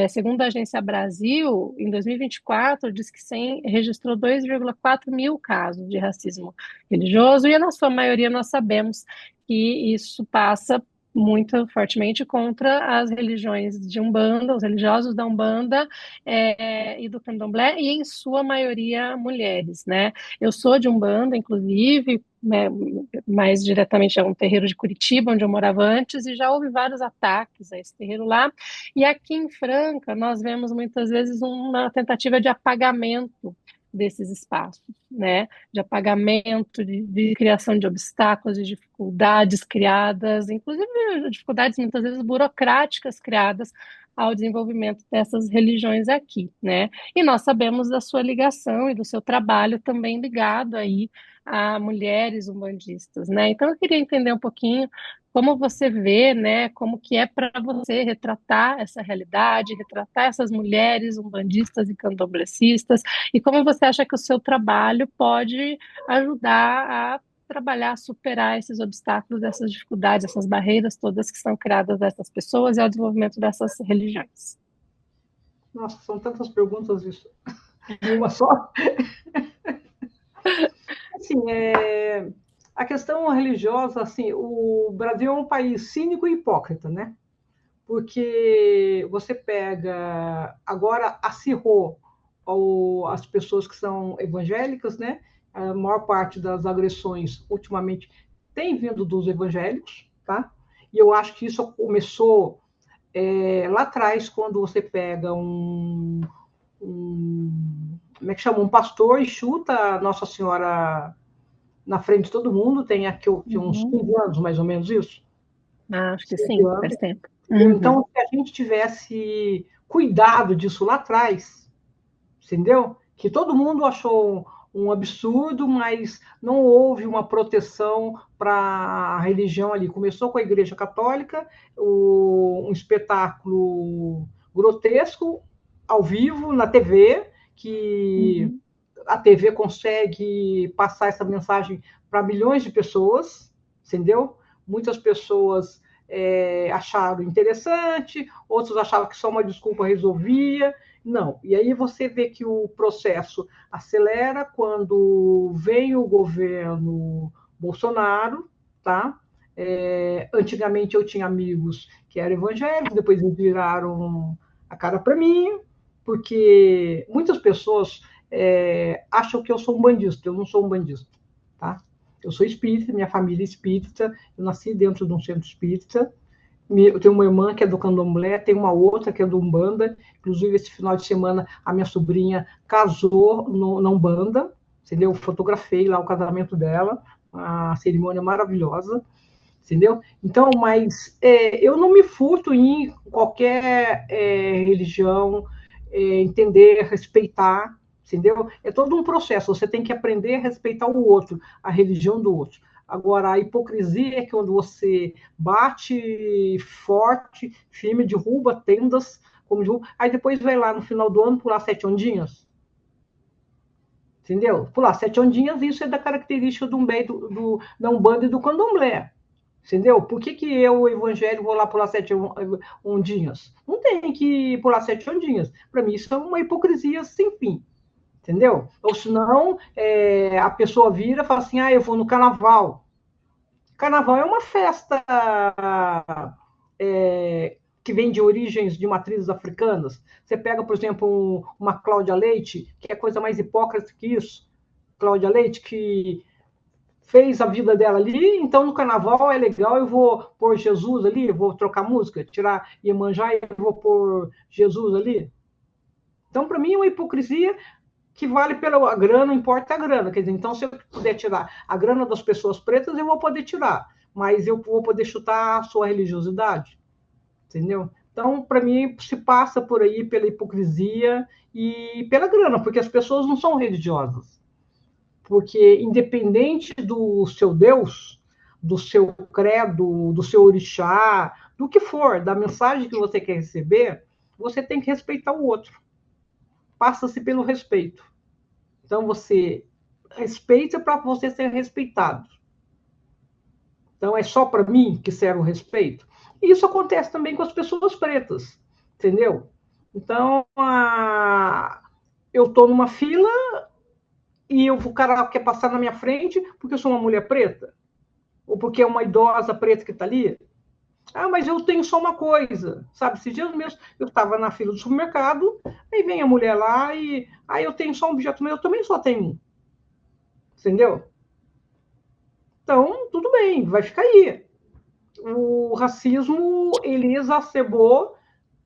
Segundo a Agência Brasil, em 2024, diz que registrou 2,4 mil casos de racismo religioso, e na sua maioria nós sabemos que isso passa muito fortemente contra as religiões de Umbanda, os religiosos da Umbanda e do Candomblé, e em sua maioria mulheres, né? Eu sou de Umbanda, inclusive, né, mais diretamente é um terreiro de Curitiba, onde eu morava antes, e já houve vários ataques a esse terreiro lá, e aqui em Franca nós vemos muitas vezes uma tentativa de apagamento desses espaços, né, de apagamento, de criação de obstáculos, de dificuldades criadas, inclusive dificuldades muitas vezes burocráticas criadas ao desenvolvimento dessas religiões aqui, né? E nós sabemos da sua ligação e do seu trabalho também ligado aí a mulheres umbandistas, né? Então eu queria entender um pouquinho como você vê, né, como que é para você retratar essa realidade, retratar essas mulheres umbandistas e candomblecistas, e como você acha que o seu trabalho pode ajudar a trabalhar, a superar esses obstáculos, essas dificuldades, essas barreiras todas que são criadas dessas pessoas e ao desenvolvimento dessas religiões. Nossa, são tantas perguntas isso em uma só. Assim, a questão religiosa, assim, o Brasil é um país cínico e hipócrita, né? Porque você pega, agora acirrou as pessoas que são evangélicas, né? A maior parte das agressões, ultimamente, tem vindo dos evangélicos, tá? E eu acho que isso começou lá atrás, quando você pega como é que chama? Um pastor e chuta a Nossa Senhora na frente de todo mundo, tem aqui uns 15 anos, mais ou menos isso. Acho que sim, faz tempo. Então, se a gente tivesse cuidado disso lá atrás, entendeu? Que todo mundo achou um absurdo, mas não houve uma proteção para a religião ali. Começou com a Igreja Católica, um espetáculo grotesco, ao vivo, na TV, que a TV consegue passar essa mensagem para milhões de pessoas, entendeu? Muitas pessoas acharam interessante, outros achavam que só uma desculpa resolvia. Não. E aí você vê que o processo acelera quando vem o governo Bolsonaro, tá? Antigamente eu tinha amigos que eram evangélicos, depois eles viraram a cara para mim, porque muitas pessoas acham que eu sou um bandista. Eu não sou um bandista, tá? Eu sou espírita, minha família é espírita, eu nasci dentro de um centro espírita. Eu tenho uma irmã que é do candomblé, tem uma outra que é do Umbanda. Inclusive, esse final de semana, a minha sobrinha casou na Umbanda, entendeu? Eu fotografei lá o casamento dela, a cerimônia maravilhosa, entendeu? Então, mas eu não me furto em qualquer religião, entender, respeitar, entendeu? É todo um processo, você tem que aprender a respeitar o outro, a religião do outro. Agora, a hipocrisia é quando você bate forte, firme, derruba tendas, como derruba, aí depois vai lá no final do ano pular 7 ondinhas. Entendeu? Pular 7 ondinhas, isso é da característica da Umbanda e do Candomblé. Entendeu? Por que eu, o evangelho, vou lá pular 7 ondinhas? Não tem que pular 7 ondinhas. Para mim, isso é uma hipocrisia sem fim. Entendeu? Ou senão, a pessoa vira e fala assim, eu vou no carnaval. Carnaval é uma festa que vem de origens de matrizes africanas. Você pega, por exemplo, uma Cláudia Leite, que é coisa mais hipócrita que isso. Cláudia Leite, que fez a vida dela ali, então no carnaval é legal, eu vou pôr Jesus ali, vou trocar música, tirar Iemanjá e vou pôr Jesus ali. Então, para mim, é uma hipocrisia que vale pela grana, importa a grana. Quer dizer, então, se eu puder tirar a grana das pessoas pretas, eu vou poder tirar, mas eu vou poder chutar a sua religiosidade, entendeu? Então, para mim, se passa por aí pela hipocrisia e pela grana, porque as pessoas não são religiosas. Porque, independente do seu Deus, do seu credo, do seu orixá, do que for, da mensagem que você quer receber, você tem que respeitar o outro. Passa-se pelo respeito. Então, você respeita para você ser respeitado. Então, é só para mim que serve o respeito? E isso acontece também com as pessoas pretas, entendeu? Então, eu estou numa fila e o cara quer passar na minha frente porque eu sou uma mulher preta? Ou porque é uma idosa preta que está ali? Mas eu tenho só uma coisa, sabe? Esses dias mesmo eu estava na fila do supermercado, aí vem a mulher lá e aí eu tenho só um objeto, mas eu também só tenho um, entendeu? Então, tudo bem, vai ficar aí. O racismo, ele exacerbou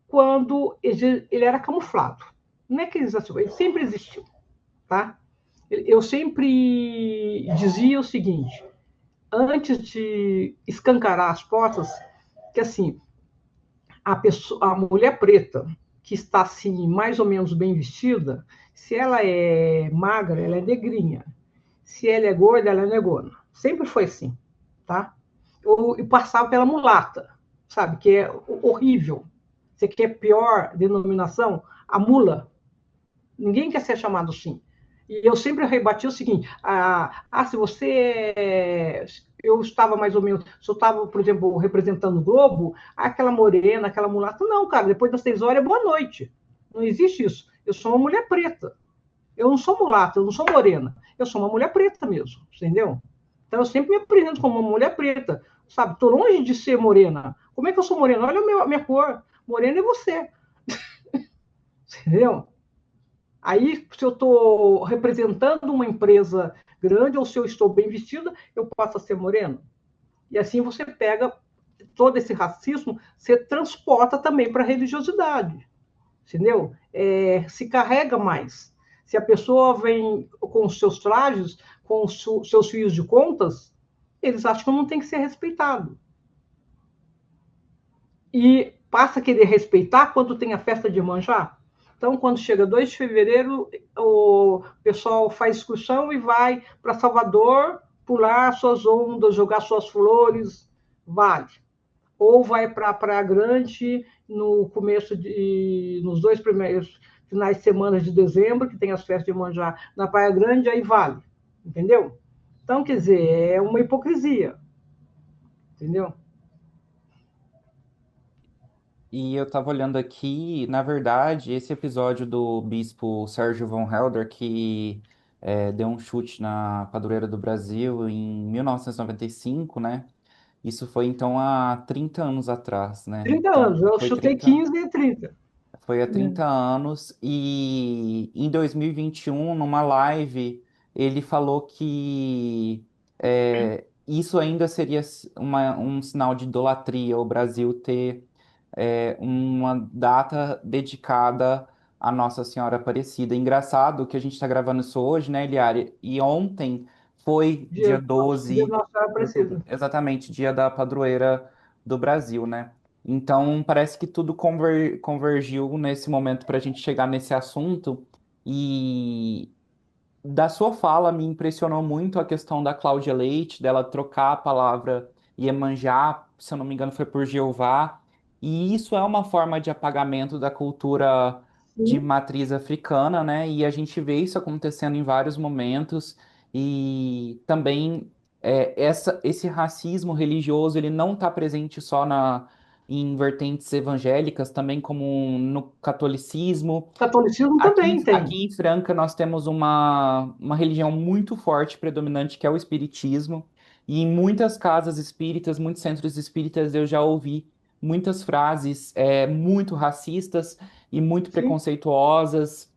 quando ele era camuflado. Não é que ele exacerbou, ele sempre existiu, tá? Eu sempre dizia o seguinte, antes de escancarar as portas, que assim, a mulher preta que está assim mais ou menos bem vestida, se ela é magra, ela é negrinha. Se ela é gorda, ela é negona. Sempre foi assim, tá? E passava pela mulata, sabe? Que é horrível. Você quer pior denominação? A mula. Ninguém quer ser chamado assim. E eu sempre rebati o seguinte: se você. Eu estava mais ou menos. Se eu estava, por exemplo, representando o Globo, aquela morena, aquela mulata. Não, cara, depois das 6 horas é boa noite. Não existe isso. Eu sou uma mulher preta. Eu não sou mulata, eu não sou morena. Eu sou uma mulher preta mesmo, entendeu? Então eu sempre me apresento como uma mulher preta, sabe? Estou longe de ser morena. Como é que eu sou morena? Olha a minha cor. Morena é você, entendeu? Aí, se eu estou representando uma empresa grande ou se eu estou bem vestida, eu passo a ser morena. E assim você pega todo esse racismo, você transporta também para a religiosidade, entendeu? Se carrega mais. Se a pessoa vem com os seus trajes, com os seus fios de contas, eles acham que não tem que ser respeitado. E passa a querer respeitar quando tem a festa de Iemanjá. Então, quando chega 2 de fevereiro, o pessoal faz excursão e vai para Salvador pular suas ondas, jogar suas flores, vale. Ou vai para a Praia Grande nos 2 primeiros finais de semana de dezembro, que tem as festas de Iemanjá na Praia Grande, aí vale. Entendeu? Então, quer dizer, é uma hipocrisia. Entendeu? E eu tava olhando aqui, na verdade, esse episódio do bispo Sérgio von Helder, que deu um chute na padroeira do Brasil em 1995, né? Isso foi então há 30 anos atrás, né? 30 anos, Então, eu chutei 15 e 30. foi há Né? 30 anos e em 2021, numa live, ele falou que isso ainda seria um sinal de idolatria, o Brasil ter uma data dedicada à Nossa Senhora Aparecida. Engraçado que a gente está gravando isso hoje, né, Eliane? E ontem foi dia Dia 12 Nossa Senhora de outubro, Aparecida. exatamente, dia da padroeira do Brasil, né? Então, parece que tudo convergiu nesse momento para a gente chegar nesse assunto. E da sua fala me impressionou muito a questão da Cláudia Leite, dela trocar a palavra Iemanjá, se eu não me engano, foi por Jeová. E isso é uma forma de apagamento da cultura de Sim, matriz africana, né? E a gente vê isso acontecendo em vários momentos. E também esse racismo religioso, ele não está presente só em vertentes evangélicas, também como no catolicismo. catolicismo Aqui, também tem. aqui em Franca, nós temos uma religião muito forte, predominante, que é o espiritismo. E em muitas casas espíritas, muitos centros espíritas, eu já ouvi muitas frases muito racistas e muito Sim, preconceituosas,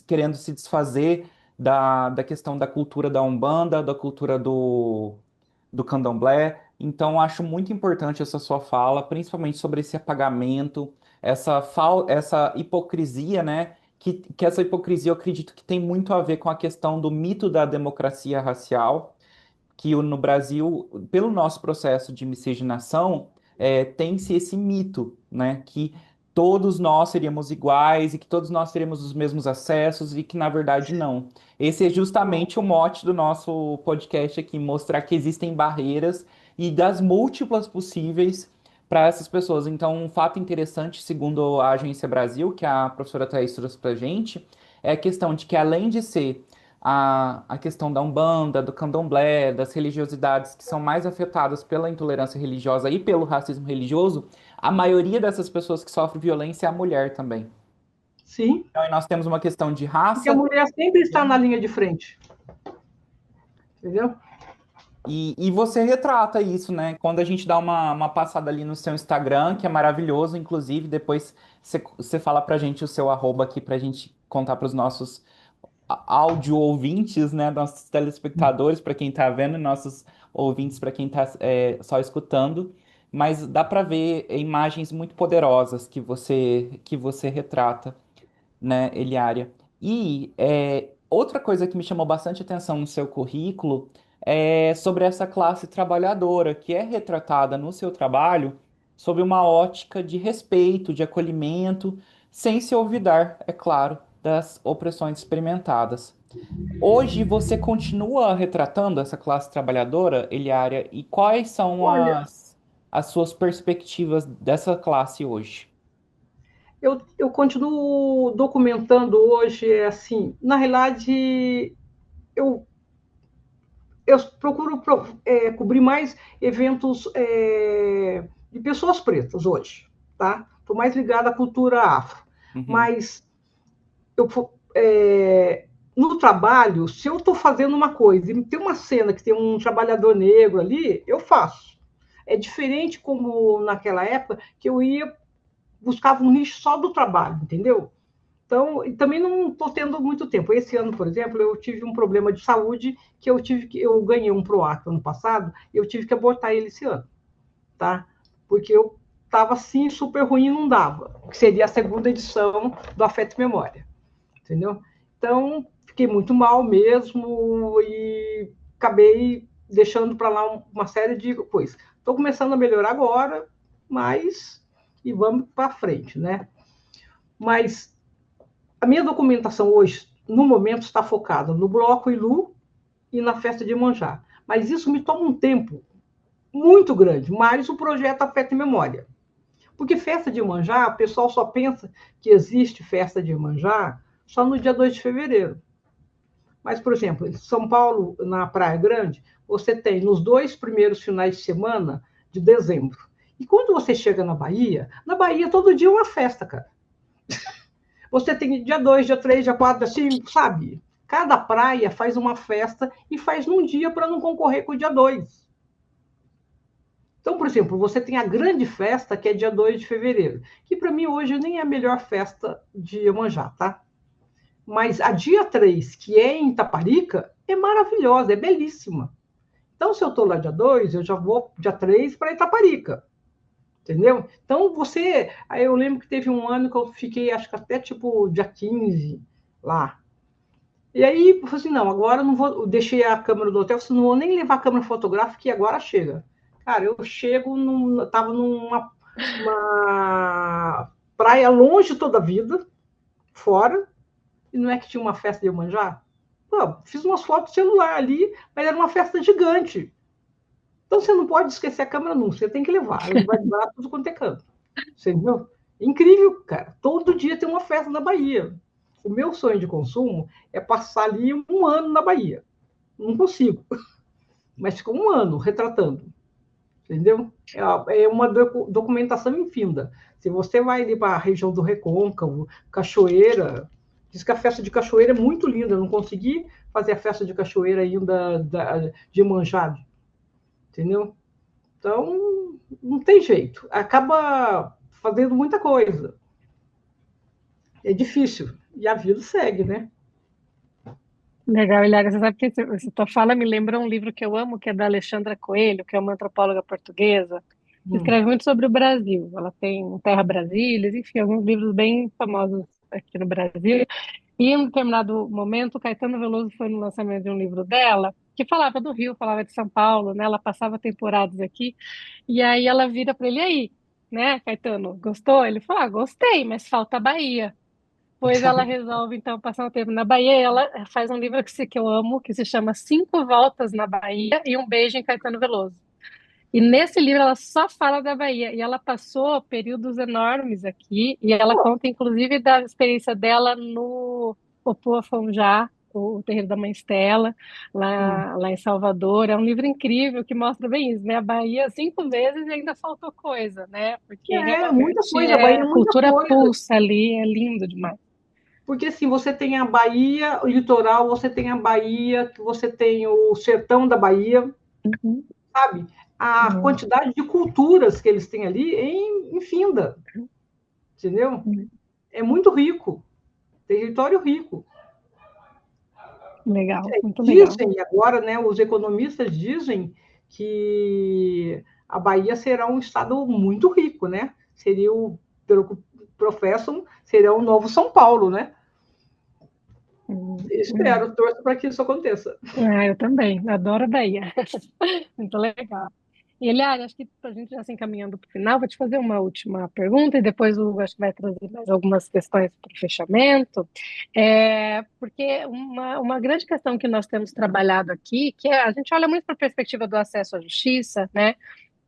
querendo se desfazer da questão da cultura da Umbanda, da cultura do Candomblé. Então, acho muito importante essa sua fala, principalmente sobre esse apagamento, essa hipocrisia, né? Que essa hipocrisia eu acredito que tem muito a ver com a questão do mito da democracia racial que no Brasil, pelo nosso processo de miscigenação, tem-se esse mito, né, que todos nós seríamos iguais e que todos nós teríamos os mesmos acessos e que, na verdade, não. Esse é justamente o mote do nosso podcast aqui, mostrar que existem barreiras e das múltiplas possíveis para essas pessoas. Então, um fato interessante, segundo a Agência Brasil, que a professora Thaís trouxe para a gente, é a questão de que, além de ser a questão da Umbanda, do Candomblé, das religiosidades que são mais afetadas pela intolerância religiosa e pelo racismo religioso, a maioria dessas pessoas que sofrem violência é a mulher também. sim. Então, aí nós temos uma questão de Porque a raça. mulher sempre está na linha de frente. Entendeu? E você retrata isso, né? Quando a gente dá uma passada ali no seu Instagram, que é maravilhoso, inclusive, depois você fala pra gente o seu arroba aqui pra gente contar para os nossos áudio ouvintes, né? Nossos telespectadores, para quem tá vendo, e nossos ouvintes, para quem tá só escutando. Mas dá para ver imagens muito poderosas que você retrata, né, Eliária? E outra coisa que me chamou bastante atenção no seu currículo é sobre essa classe trabalhadora, que é retratada no seu trabalho sob uma ótica de respeito, de acolhimento, sem se olvidar, é claro, das opressões experimentadas. Hoje você continua retratando essa classe trabalhadora, Eliária, e quais são Olha, as suas perspectivas dessa classe hoje? eu continuo documentando hoje, assim, na realidade, eu, eu procuro cobrir mais eventos de pessoas pretas hoje, tá? Estou mais ligada à cultura afro. Uhum, Mas eu, no trabalho, se eu estou fazendo uma coisa e tem uma cena que tem um trabalhador negro ali, eu faço. É diferente como naquela época que eu ia buscava um nicho só do trabalho, entendeu? Então, e também não estou tendo muito tempo. Esse ano, por exemplo, eu tive um problema de saúde que eu ganhei um PROAC ano passado e eu tive que abortar ele esse ano, tá? Porque eu estava assim super ruim e não dava, que seria a segunda edição do Afeto e Memória, entendeu? Então, fiquei muito mal mesmo e acabei deixando para lá uma série de coisas. Estou começando a melhorar agora, mas e vamos para frente, né? Mas a minha documentação hoje, no momento, está focada no Bloco Ilu e na festa de Iemanjá. Mas isso me toma um tempo muito grande, mais o projeto Afeto e Memória. Porque festa de Iemanjá, o pessoal só pensa que existe festa de Iemanjá só no dia 2 de fevereiro. Mas, por exemplo, em São Paulo, na Praia Grande, você tem nos 2 primeiros finais de semana de dezembro. E quando você chega na Bahia todo dia é uma festa, cara. Você tem dia 2, dia 3, dia 4, dia 5, sabe? Cada praia faz uma festa e faz num dia para não concorrer com o dia 2. Então, por exemplo, você tem a grande festa, que é dia 2 de fevereiro, que para mim hoje nem é a melhor festa de Iemanjá, tá? Mas a dia 3, que é em Itaparica, é maravilhosa, é belíssima. Então, se eu estou lá dia 2, eu já vou dia 3 para Itaparica. Entendeu? Então, você... Aí eu lembro que teve um ano que eu fiquei, acho que até tipo dia 15 lá. E aí, eu falei assim, não, agora eu não vou... Eu deixei a câmera do hotel, não vou nem levar a câmera fotográfica, que agora chega. Cara, eu chego, tava uma praia longe toda a vida, fora, e não é que tinha uma festa de Iemanjá? Pô, fiz umas fotos de celular ali, mas era uma festa gigante. Então você não pode esquecer a câmera nunca, você tem que levar, ela vai levar tudo quanto é canto. Você entendeu? Incrível, cara. Todo dia tem uma festa na Bahia. O meu sonho de consumo é passar ali um ano na Bahia. Não consigo, mas ficou um ano retratando. Entendeu? É uma documentação infinda. Se você vai ali para a região do Recôncavo, Cachoeira, diz que a festa de Cachoeira é muito linda. Eu não consegui fazer a festa de Cachoeira ainda de Manjá, entendeu? Então, não tem jeito. Acaba fazendo muita coisa. É difícil. E a vida segue, né? Legal, Ilhaga. Você sabe que essa tua fala me lembra um livro que eu amo, que é da Alexandra Coelho, que é uma antropóloga portuguesa, que Hum. escreve muito sobre o Brasil. Ela tem Terra Brasília, enfim, alguns livros bem famosos aqui no Brasil. E em um determinado momento, o Caetano Veloso foi no lançamento de um livro dela, que falava do Rio, falava de São Paulo, né? Ela passava temporadas aqui, e aí ela vira para ele, e aí, né, Caetano, gostou? Ele fala, gostei, mas falta a Bahia. Pois ela resolve, então, passar um tempo na Bahia, e ela faz um livro que eu amo, que se chama Cinco Voltas na Bahia e um Beijo em Caetano Veloso. E nesse livro ela só fala da Bahia, e ela passou períodos enormes aqui, e ela conta, inclusive, da experiência dela no Opoa-Fonjá, o terreiro da Mãe Estela, Hum. lá em Salvador. É um livro incrível que mostra bem isso, né? A Bahia 5 vezes e ainda faltou coisa, né? Porque É, muita realmente coisa. A Bahia é é a muita cultura coisa. pulsa ali, é lindo demais. Porque assim, você tem a Bahia, o litoral, você tem a Bahia, você tem o sertão da Bahia, Uhum. sabe? A Uhum. quantidade de culturas que eles têm ali é infinda, entendeu? Uhum. É muito rico, território rico. Legal, muito legal. Dizem agora, né, os economistas dizem que a Bahia será um estado muito rico, né? Seria pelo que professam, seria o novo São Paulo, né? Uhum. Uhum. Espero, torço para que isso aconteça. Ah, eu também, adoro a Bahia. Muito legal. E, Eliane, acho que para a gente já se encaminhando para o final, vou te fazer uma última pergunta e depois o Hugo acho que vai trazer mais algumas questões para o fechamento. Porque uma grande questão que nós temos trabalhado aqui, que é, a gente olha muito para a perspectiva do acesso à justiça, né?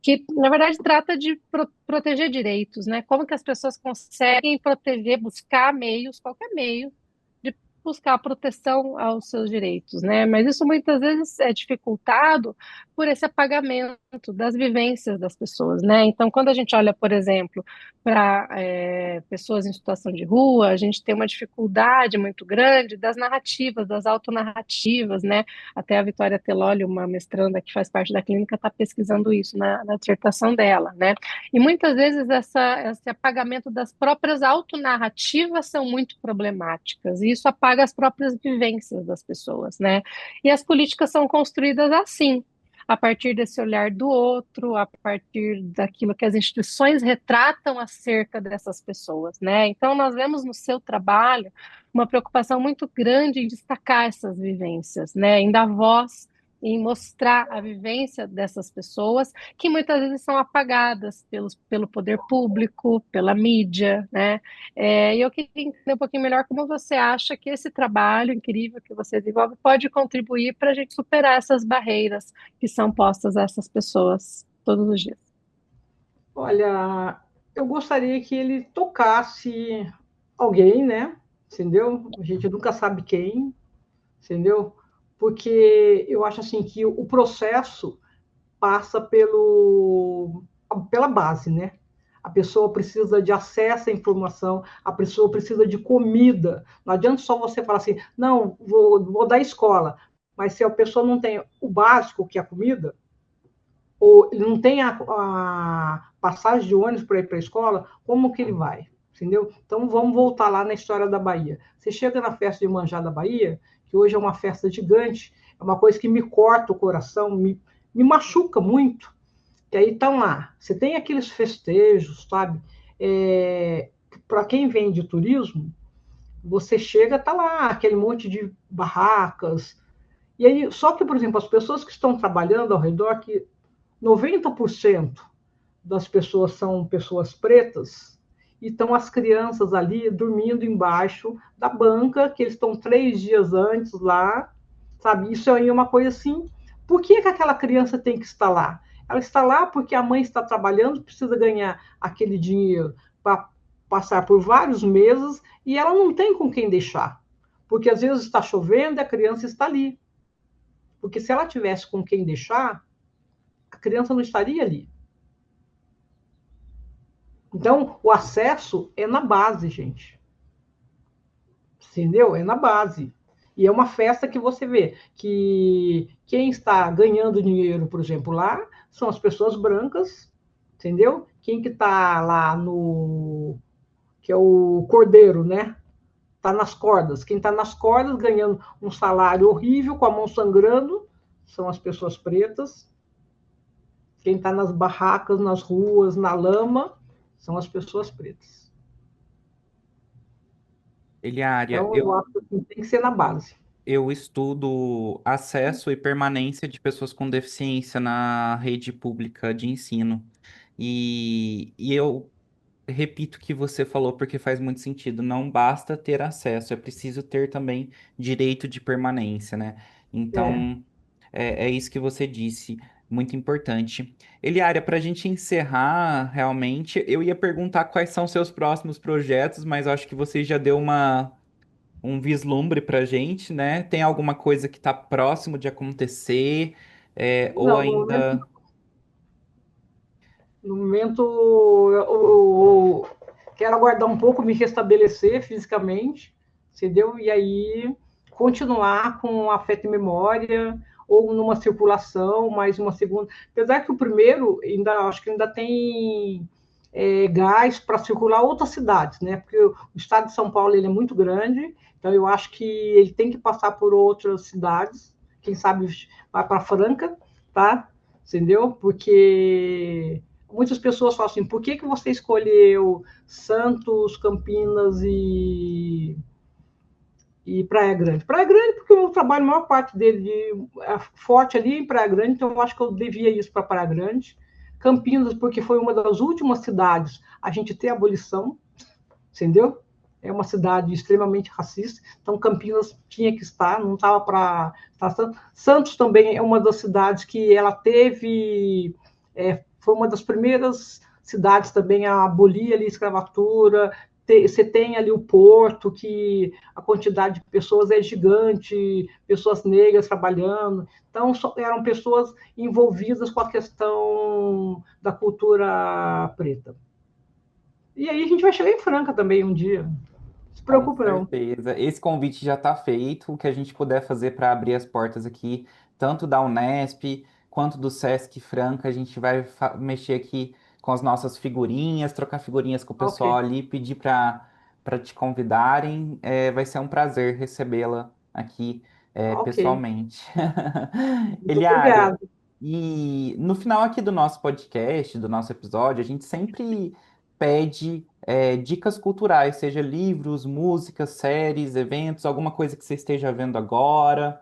Que, na verdade, trata de proteger direitos, né? Como que as pessoas conseguem proteger, buscar meios, qualquer meio, de buscar proteção aos seus direitos, né? Mas isso muitas vezes é dificultado por esse apagamento das vivências das pessoas, né? Então, quando a gente olha, por exemplo, para pessoas em situação de rua, a gente tem uma dificuldade muito grande das narrativas, das autonarrativas, né? Até a Vitória Telóleo, uma mestranda que faz parte da clínica, está pesquisando isso na dissertação dela, né? E muitas vezes esse apagamento das próprias autonarrativas são muito problemáticas, e isso apaga as próprias vivências das pessoas, né? E as políticas são construídas assim, a partir desse olhar do outro, a partir daquilo que as instituições retratam acerca dessas pessoas, né? Então, nós vemos no seu trabalho uma preocupação muito grande em destacar essas vivências, né? Em dar voz, em mostrar a vivência dessas pessoas que muitas vezes são apagadas pelo poder público, pela mídia, né? E eu queria entender um pouquinho melhor como você acha que esse trabalho incrível que você desenvolve pode contribuir para a gente superar essas barreiras que são postas a essas pessoas todos os dias. Olha, eu gostaria que ele tocasse alguém, né? Entendeu? A gente nunca sabe quem, entendeu? Porque eu acho assim que o processo passa pela base, né? A pessoa precisa de acesso à informação, a pessoa precisa de comida. Não adianta só você falar assim, não, vou dar escola. Mas se a pessoa não tem o básico, que é a comida, ou ele não tem a passagem de ônibus para ir para a escola, como que ele vai? Entendeu? Então vamos voltar lá na história da Bahia. Você chega na festa de Manjá da Bahia, que hoje é uma festa gigante, é uma coisa que me corta o coração, me machuca muito. E aí estão lá. Você tem aqueles festejos, sabe? Para quem vem de turismo, você chega, tá lá, aquele monte de barracas. E aí, só que, por exemplo, as pessoas que estão trabalhando ao redor, que 90% das pessoas são pessoas pretas, e estão as crianças ali dormindo embaixo da banca, que eles estão 3 dias antes lá, sabe? Isso aí é uma coisa assim. Por que que aquela criança tem que estar lá? Ela está lá porque a mãe está trabalhando, precisa ganhar aquele dinheiro para passar por vários meses e ela não tem com quem deixar. Porque às vezes está chovendo e a criança está ali. Porque se ela tivesse com quem deixar, a criança não estaria ali. Então, o acesso é na base, gente. Entendeu? É na base. E é uma festa que você vê que quem está ganhando dinheiro, por exemplo, lá, são as pessoas brancas, entendeu? Quem que está lá no... que é o cordeiro, né? Está nas cordas. Quem está nas cordas ganhando um salário horrível, com a mão sangrando, são as pessoas pretas. Quem está nas barracas, nas ruas, na lama, são as pessoas pretas. Eliária, Então, eu acho que tem que ser na base. eu estudo acesso e permanência de pessoas com deficiência na rede pública de ensino. E eu repito o que você falou porque faz muito sentido. Não basta ter acesso, é preciso ter também direito de permanência, né? É. Então, é isso que você disse, muito importante. Eliária, para a gente encerrar, realmente, eu ia perguntar quais são seus próximos projetos, mas eu acho que você já deu um vislumbre para gente, né? Tem alguma coisa que está próximo de acontecer, ou Não, ainda. no momento eu quero aguardar um pouco, me restabelecer fisicamente, entendeu? E aí continuar com afeto e memória, ou numa circulação, mais uma segunda. Apesar que o primeiro, ainda acho que ainda tem gás para circular outras cidades, né? Porque o estado de São Paulo ele é muito grande, então eu acho que ele tem que passar por outras cidades, quem sabe vai para Franca, tá? Entendeu? Porque muitas pessoas falam assim, por que que você escolheu Santos, Campinas e Praia Grande? Praia Grande porque eu trabalho a maior parte dele é forte ali em Praia Grande, então eu acho que eu devia isso para Praia Grande. Campinas porque foi uma das últimas cidades a gente ter abolição, entendeu? É uma cidade extremamente racista, então Campinas tinha que estar, não estava para estar. Santos também é uma das cidades que ela teve, foi uma das primeiras cidades também a abolir ali a escravatura. Você tem ali o porto, que a quantidade de pessoas é gigante, pessoas negras trabalhando. Então, eram pessoas envolvidas com a questão da cultura preta. E aí a gente vai chegar em Franca também um dia. Não se Com preocupe, não. certeza. Esse convite já está feito. O que a gente puder fazer para abrir as portas aqui, tanto da Unesp quanto do Sesc Franca, a gente vai mexer aqui com as nossas figurinhas, trocar figurinhas com o Ok, pessoal ali, pedir para te convidarem. Vai ser um prazer recebê-la aqui, ok. pessoalmente. Muito Eliária, obrigada. e no final aqui do nosso podcast, do nosso episódio, a gente sempre pede dicas culturais, seja livros, músicas, séries, eventos, alguma coisa que você esteja vendo agora.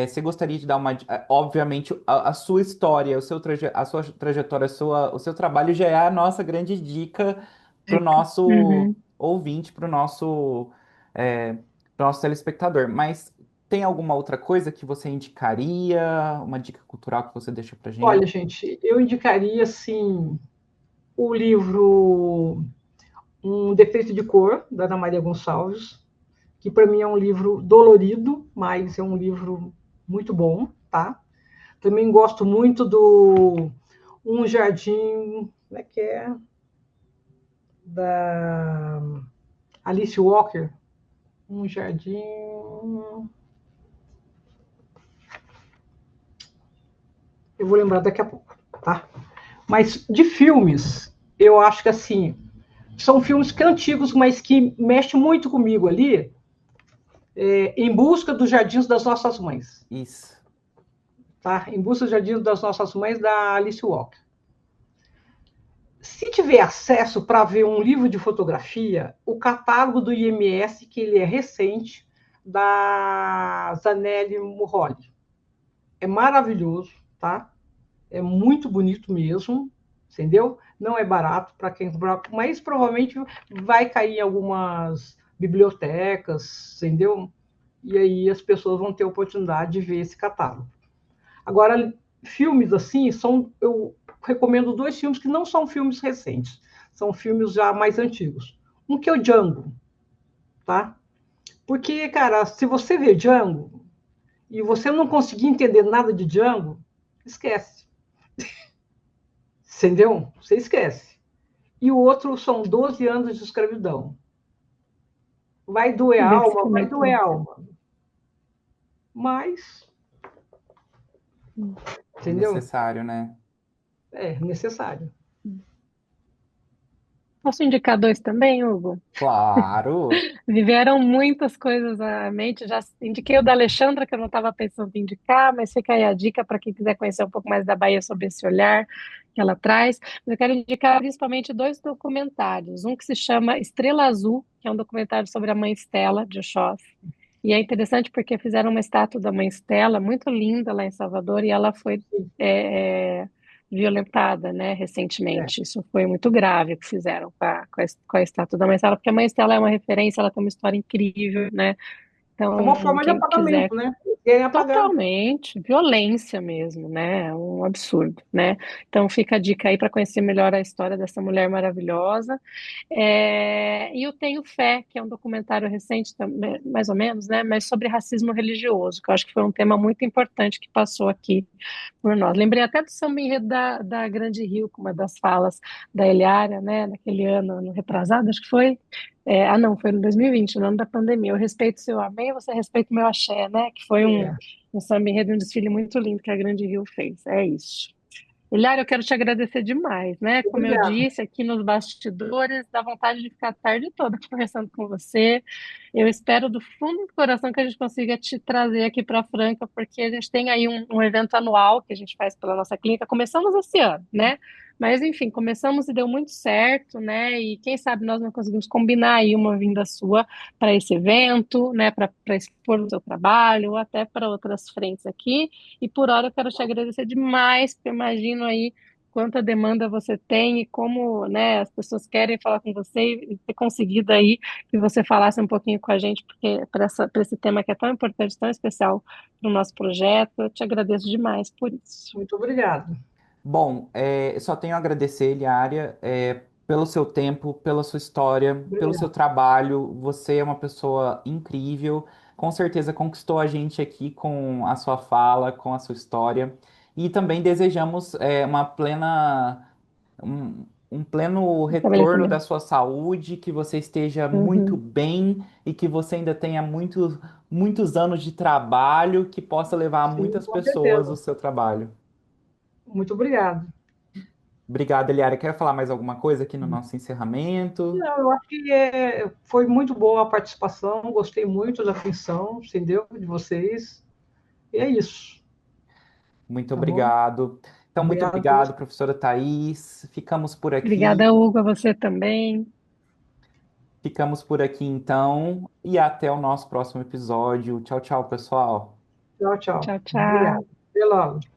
Você gostaria de dar obviamente, a sua história, a sua trajetória, o seu trabalho já é a nossa grande dica para o nosso Uhum. ouvinte, é, pro nosso telespectador. Mas tem alguma outra coisa que você indicaria? Uma dica cultural que você deixa pra gente? Olha, gente, eu indicaria, assim, o livro Um Defeito de Cor, da Ana Maria Gonçalves, que para mim é um livro dolorido, mas é um livro muito bom, tá? Também gosto muito do um jardim, como é que é? Da Alice Walker, um jardim. Eu vou lembrar daqui a pouco, tá? Mas de filmes, eu acho que assim, são filmes que antigos, mas que mexem muito comigo ali, Em Busca dos Jardins das Nossas Mães, Isso. tá? Em Busca dos Jardins das Nossas Mães, da Alice Walker. Se tiver acesso para ver um livro de fotografia, o catálogo do IMS, que ele é recente, da Zanelli Murroli. É maravilhoso, tá? É muito bonito mesmo, entendeu? Não é barato para quem comprar, mas provavelmente vai cair em algumas bibliotecas, entendeu? E aí as pessoas vão ter a oportunidade de ver esse catálogo. Agora, filmes assim, eu recomendo dois filmes que não são filmes recentes, são filmes já mais antigos. Um que é o Django, tá? Porque, cara, se você vê Django e você não conseguir entender nada de Django, esquece. Entendeu? Você esquece. E o outro são 12 anos de escravidão. Vai doer a Desse alma? filme Vai é doer bom. a alma. Mas, É entendeu? necessário, né? É necessário. Posso indicar dois também, Hugo? Claro. Viveram muitas coisas à mente. Já indiquei o da Alexandra, que eu não estava pensando em indicar, mas fica aí a dica para quem quiser conhecer um pouco mais da Bahia sob esse olhar que ela traz. Mas eu quero indicar principalmente dois documentários. Um que se chama Estrela Azul, que é um documentário sobre a mãe Estela de Oxós. E é interessante porque fizeram uma estátua da mãe Estela, muito linda lá em Salvador, e ela foi é, violentada, né, É. recentemente. Isso foi muito grave o que fizeram com a estátua da Mãe Stella, porque a Mãe Stella é uma referência, ela tem uma história incrível, né? É uma Então, forma de quem quiser. apagamento, né? Querem apagar. Totalmente, violência mesmo, né? É um absurdo, né? Então fica a dica aí para conhecer melhor a história dessa mulher maravilhosa. E eu Tenho Fé, que é um documentário recente, mais ou menos, né? Mas sobre racismo religioso, que eu acho que foi um tema muito importante que passou aqui por nós. Lembrei até do samba enredo da Grande Rio, com uma das falas da Eliária, né? Naquele ano retrasado, acho que foi. Não, foi no 2020, no ano da pandemia. Eu respeito o seu amém, você respeita o meu axé, né? Que foi É. um samba enredo, um desfile muito lindo que a Grande Rio fez. É isso. Hilário, eu quero te agradecer demais, né? Como eu Obrigada. disse, aqui nos bastidores, dá vontade de ficar a tarde toda conversando com você. Eu espero do fundo do coração que a gente consiga te trazer aqui para Franca, porque a gente tem aí um evento anual que a gente faz pela nossa clínica. Começamos esse ano, né? Mas, enfim, começamos e deu muito certo, né? E quem sabe nós não conseguimos combinar aí uma vinda sua para esse evento, né? Para expor o seu trabalho, ou até para outras frentes aqui. E por hora eu quero te agradecer demais, porque eu imagino aí quanta demanda você tem e como, né, as pessoas querem falar com você e ter conseguido aí que você falasse um pouquinho com a gente, porque para esse tema que é tão importante, tão especial para o nosso projeto, eu te agradeço demais por isso. Muito obrigado. Bom, só tenho a agradecer, Eliária, pelo seu tempo, pela sua história, pelo seu Obrigado. trabalho. Você é uma pessoa incrível. Com certeza conquistou a gente aqui com a sua fala, com a sua história. E também desejamos um pleno retorno da Estabelecimento. sua saúde, que você esteja muito Uhum. bem e que você ainda tenha muitos anos de trabalho, que possa levar a Sim, muitas com pessoas o certeza. seu trabalho. Muito obrigado. Obrigado, Eliara. Quer falar mais alguma coisa aqui no nosso encerramento? Não, eu acho que foi muito boa a participação, gostei muito da atenção, entendeu? De vocês. E é isso, Muito tá bom? obrigado. Então, muito Obrigado por você. obrigado, professora Thais. Ficamos por aqui. Obrigada, Hugo, a você também. Ficamos por aqui, então, e até o nosso próximo episódio. Tchau, tchau, pessoal. Tchau, tchau. Tchau, Obrigado. tchau. Até logo.